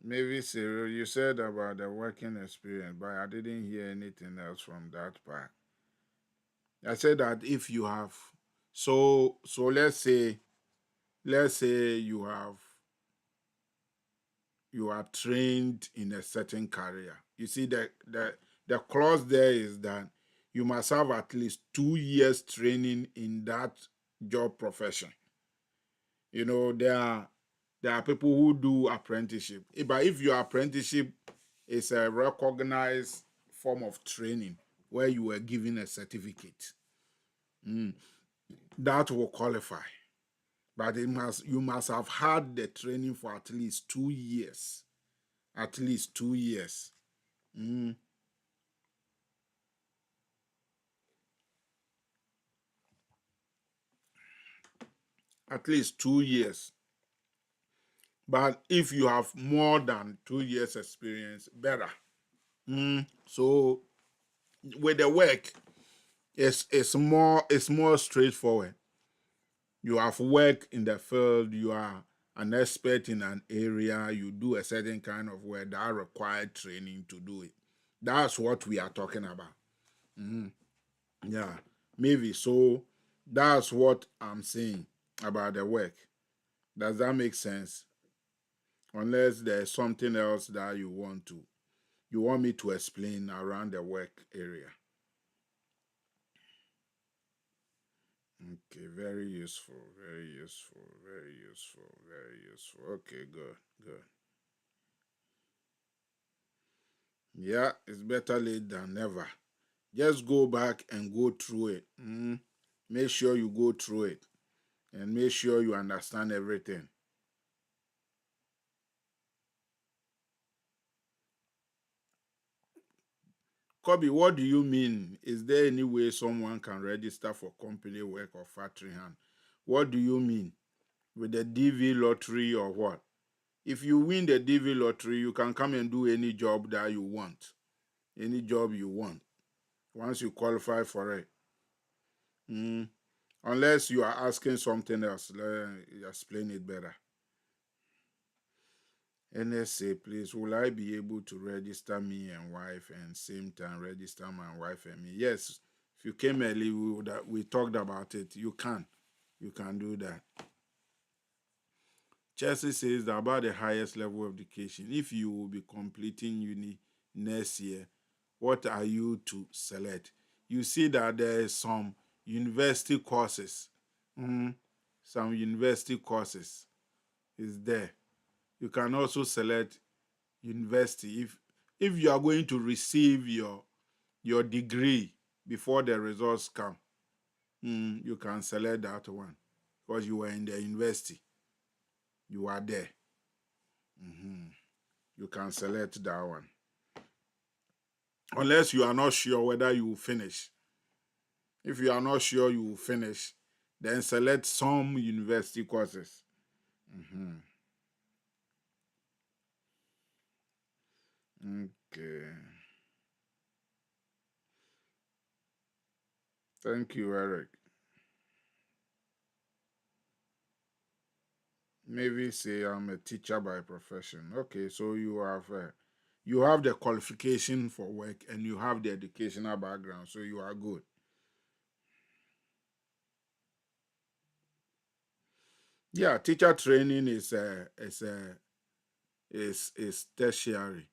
Maybe Cyril, you said about the working experience, but I didn't hear anything else from that part. I said that if you have, so let's say you are trained in a certain career. You see the clause there is that you must have at least 2 years training in that job profession. There are people who do apprenticeship. But if your apprenticeship is a recognized form of training where you were given a certificate, that will qualify. But you must have had the training for at least 2 years. At least 2 years. Mm, at least 2 years. But if you have more than 2 years experience, better. So with the work, it's more straightforward. You have worked in the field, you are an expert in an area, you do a certain kind of work that required training to do it. That's what we are talking about. Yeah, maybe. So that's what I'm saying about the work. Does that make sense? Unless there's something else that you want me to explain around the work area. Okay, very useful, very useful, very useful, very useful. Okay, good, good. Yeah, it's better late than never. Just go back and go through it. Make sure you go through it and make sure you understand everything. Kobe, what do you mean? Is there any way someone can register for company work or factory hand? What do you mean? With the DV lottery or what? If you win the DV lottery, you can come and do any job that you want. Any job you want. Once you qualify for it. Mm. Unless you are asking something else, let me explain it better. NSA, please, will I be able to register me and wife and same time register my wife and me? Yes. If you came early, we talked about it. You can do that. Chelsea says that about the highest level of education. If you will be completing uni next year, what are you to select? You see that there is some university courses. Mhm. Some university courses is there. You can also select university if you are going to receive your degree before the results come. You can select that one because you were in the university. You are there. You can select that one. Unless you are not sure whether you will finish. If you are not sure you will finish, then select some university courses. Okay. Thank you, Eric. Maybe say I'm a teacher by profession. Okay, so you have the qualification for work and you have the educational background, so you are good. Yeah, teacher training is tertiary.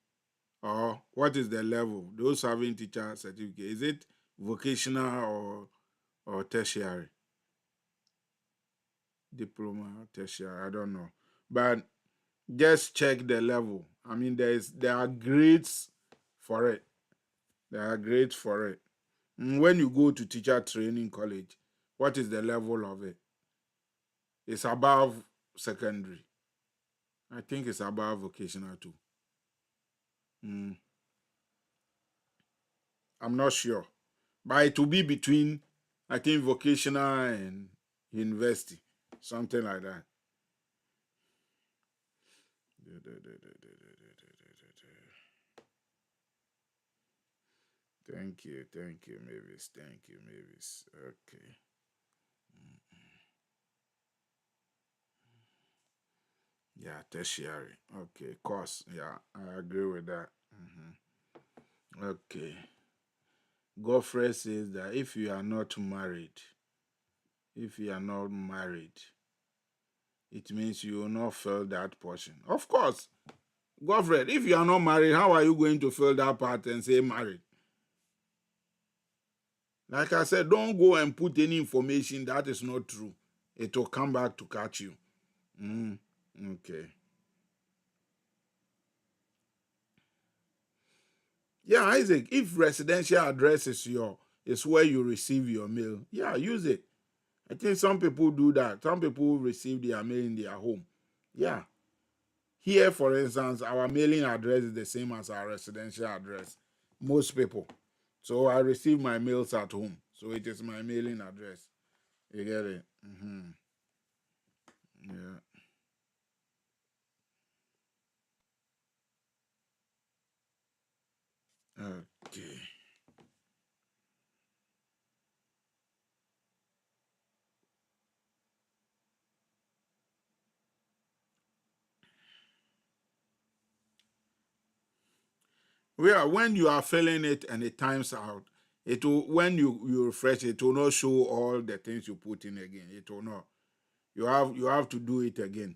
Or what is the level? Those having teacher certificate, is it vocational or tertiary? Diploma, tertiary, I don't know. But just check the level. I mean, there are grades for it. There are grades for it. When you go to teacher training college, what is the level of it? It's above secondary. I think it's above vocational too. Mm, I'm not sure. But it will be between, I think, vocational and university. Something like that. Thank you, Mavis. Thank you, Mavis. Okay. Yeah, tertiary. Okay, course. Yeah, I agree with that. Okay. Godfrey says that if you are not married, it means you will not fill that portion. Of course, Godfrey, if you are not married, how are you going to fill that part and say married? Like I said, don't go and put any information that is not true. It will come back to catch you. Mm, okay. Yeah, Isaac, if residential address is where you receive your mail, yeah, use it. I think some people do that. Some people receive their mail in their home. Yeah. Here, for instance, our mailing address is the same as our residential address. Most people. So I receive my mails at home. So it is my mailing address. You get it? Yeah. Okay. Well, when you are filling it and it times out, it will when you refresh it will not show all the things you put in again. It will not. You have to do it again.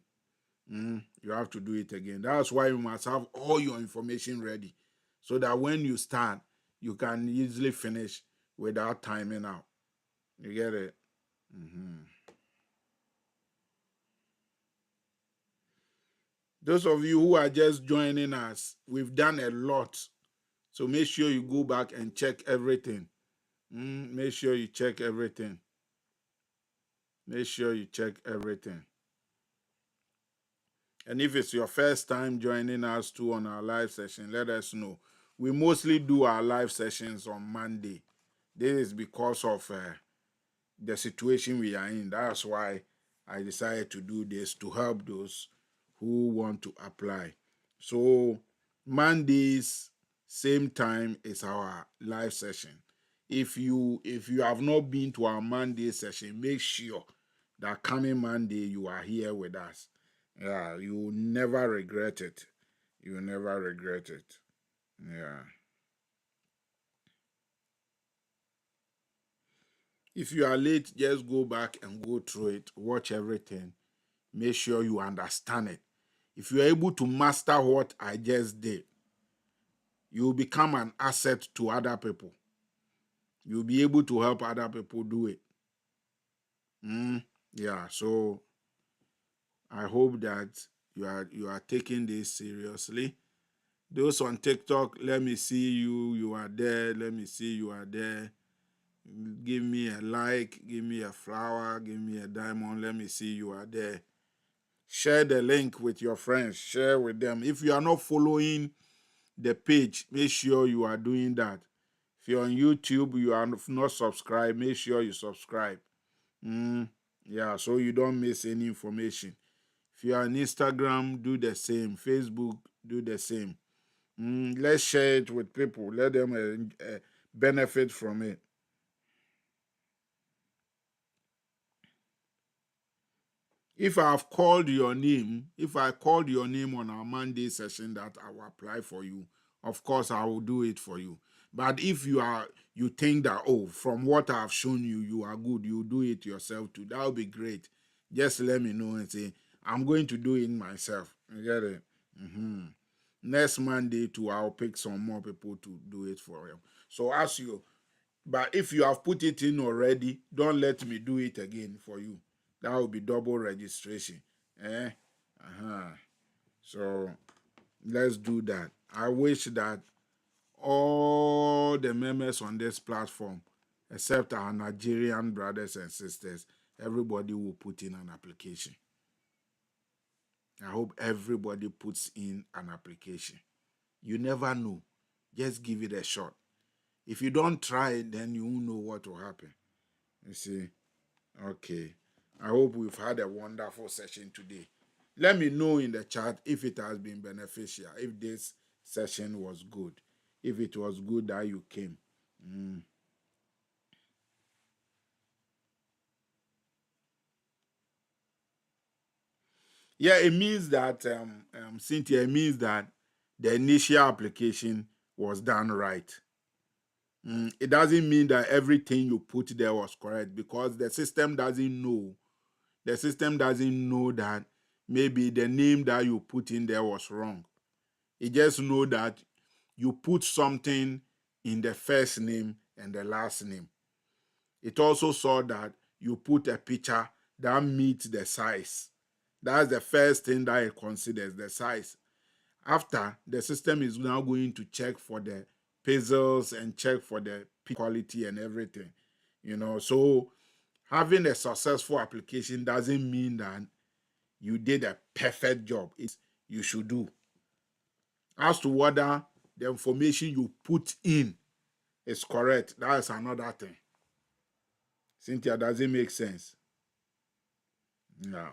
You have to do it again. That's why you must have all your information ready, so that when you start, you can easily finish without timing out. You get it? Those of you who are just joining us, we've done a lot. So make sure you go back and check everything. Make sure you check everything. Make sure you check everything. And if it's your first time joining us too on our live session, let us know. We mostly do our live sessions on Monday. This is because of the situation we are in. That's why I decided to do this to help those who want to apply. So Mondays, same time is our live session. if you have not been to our Monday session, make sure that coming Monday you are here with us. Yeah, you will never regret it. You will never regret it. Yeah. If you are late, just go back and go through it. Watch everything. Make sure you understand it. If you're able to master what I just did, you will become an asset to other people. You'll be able to help other people do it. Yeah, so I hope that you are taking this seriously. Those on TikTok, let me see you. You are there. Let me see you are there. Give me a like, give me a flower, give me a diamond. Let me see you are there. Share the link with your friends. Share with them. If you are not following the page, make sure you are doing that. If you're on YouTube, you are not subscribed, make sure you subscribe. Yeah, so you don't miss any information. If you are on Instagram, do the same. Facebook, do the same. Let's share it with people. Let them benefit from it. If I called your name on our Monday session that I will apply for you, of course I will do it for you. But if you think that, oh, from what I've shown you, you are good, you do it yourself too, that would be great. Just let me know and say, I'm going to do it myself. You get it? Next Monday too, I'll pick some more people to do it for you. So but if you have put it in already, don't let me do it again for you. That will be double registration. Eh? Uh-huh. So let's do that. I wish that all the members on this platform, except our Nigerian brothers and sisters, everybody will put in an application. I hope everybody puts in an application. You never know. Just give it a shot. If you don't try it, then you won't know what will happen. You see? Okay. I hope we've had a wonderful session today. Let me know in the chat if it has been beneficial, if this session was good, if it was good that you came. Yeah, it means that, Cynthia, it means that the initial application was done right. It doesn't mean that everything you put there was correct because the system doesn't know. The system doesn't know that maybe the name that you put in there was wrong. It just know that you put something in the first name and the last name. It also saw that you put a picture that meets the size. That's the first thing that it considers, the size. After, the system is now going to check for the pixels and check for the quality and everything. So having a successful application doesn't mean that you did a perfect job. You should do. As to whether the information you put in is correct, that is another thing. Cynthia, does it make sense? No.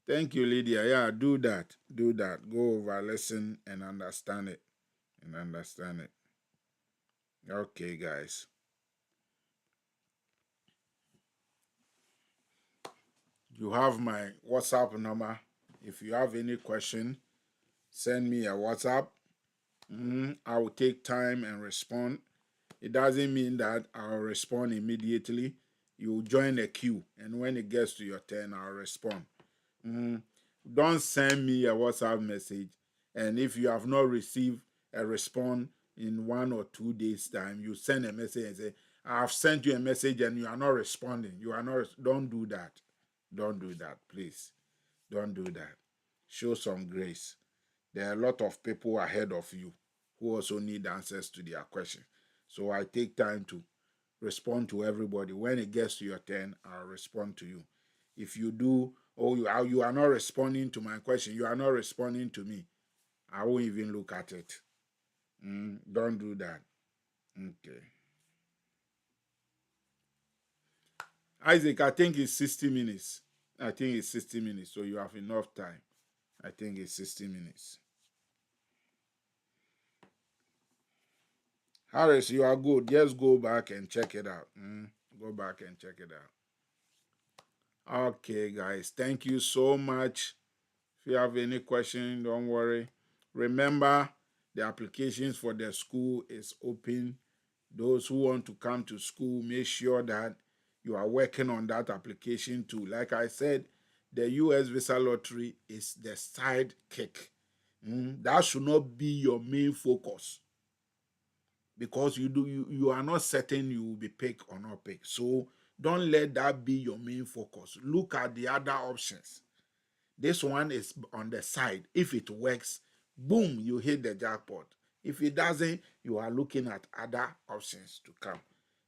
Thank you, Lydia. Yeah, do that. Do that. Go over, listen, and understand it. Okay, guys. You have my WhatsApp number. If you have any question, send me a WhatsApp. I will take time and respond. It doesn't mean that I'll respond immediately. You'll join a queue, and when it gets to your turn, I'll respond. Don't send me a WhatsApp message, and if you have not received a response in 1 or 2 days' time, you send a message and say, I've sent you a message and you are not responding. You are not, don't do that. Don't do that, please. Don't do that. Show some grace. There are a lot of people ahead of you who also need answers to their questions. So I take time to respond to everybody. When it gets to your turn, I'll respond to you. If you do, oh, you are not responding to my question, you are not responding to me, I won't even look at it. Don't do that. Okay. Isaac, I think it's 60 minutes. I think it's 60 minutes, so you have enough time. I think it's 60 minutes. Harris, you are good. Just go back and check it out. Go back and check it out. Okay, guys. Thank you so much. If you have any question, don't worry. Remember, the applications for the school is open. Those who want to come to school, make sure that you are working on that application too. Like I said, the US visa lottery is the side kick. That should not be your main focus, because you are not certain you will be picked or not picked. So don't let that be your main focus. Look at the other options. This one is on the side. If it works, boom, you hit the jackpot. If it doesn't, you are looking at other options to come.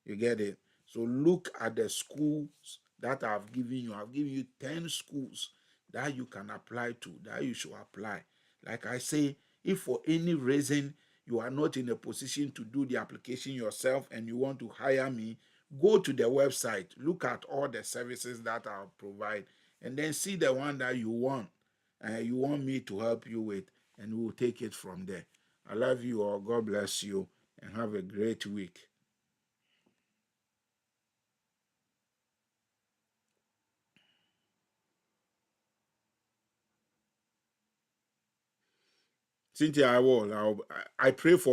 You get it? So look at the schools that I've given you. I've given you 10 schools that you can apply to, that you should apply. Like I say, if for any reason you are not in a position to do the application yourself and you want to hire me, go to the website, look at all the services that I'll provide, and then see the one that you want me to help you with, and we'll take it from there. I love you all. God bless you, and have a great week. Cynthia, I pray for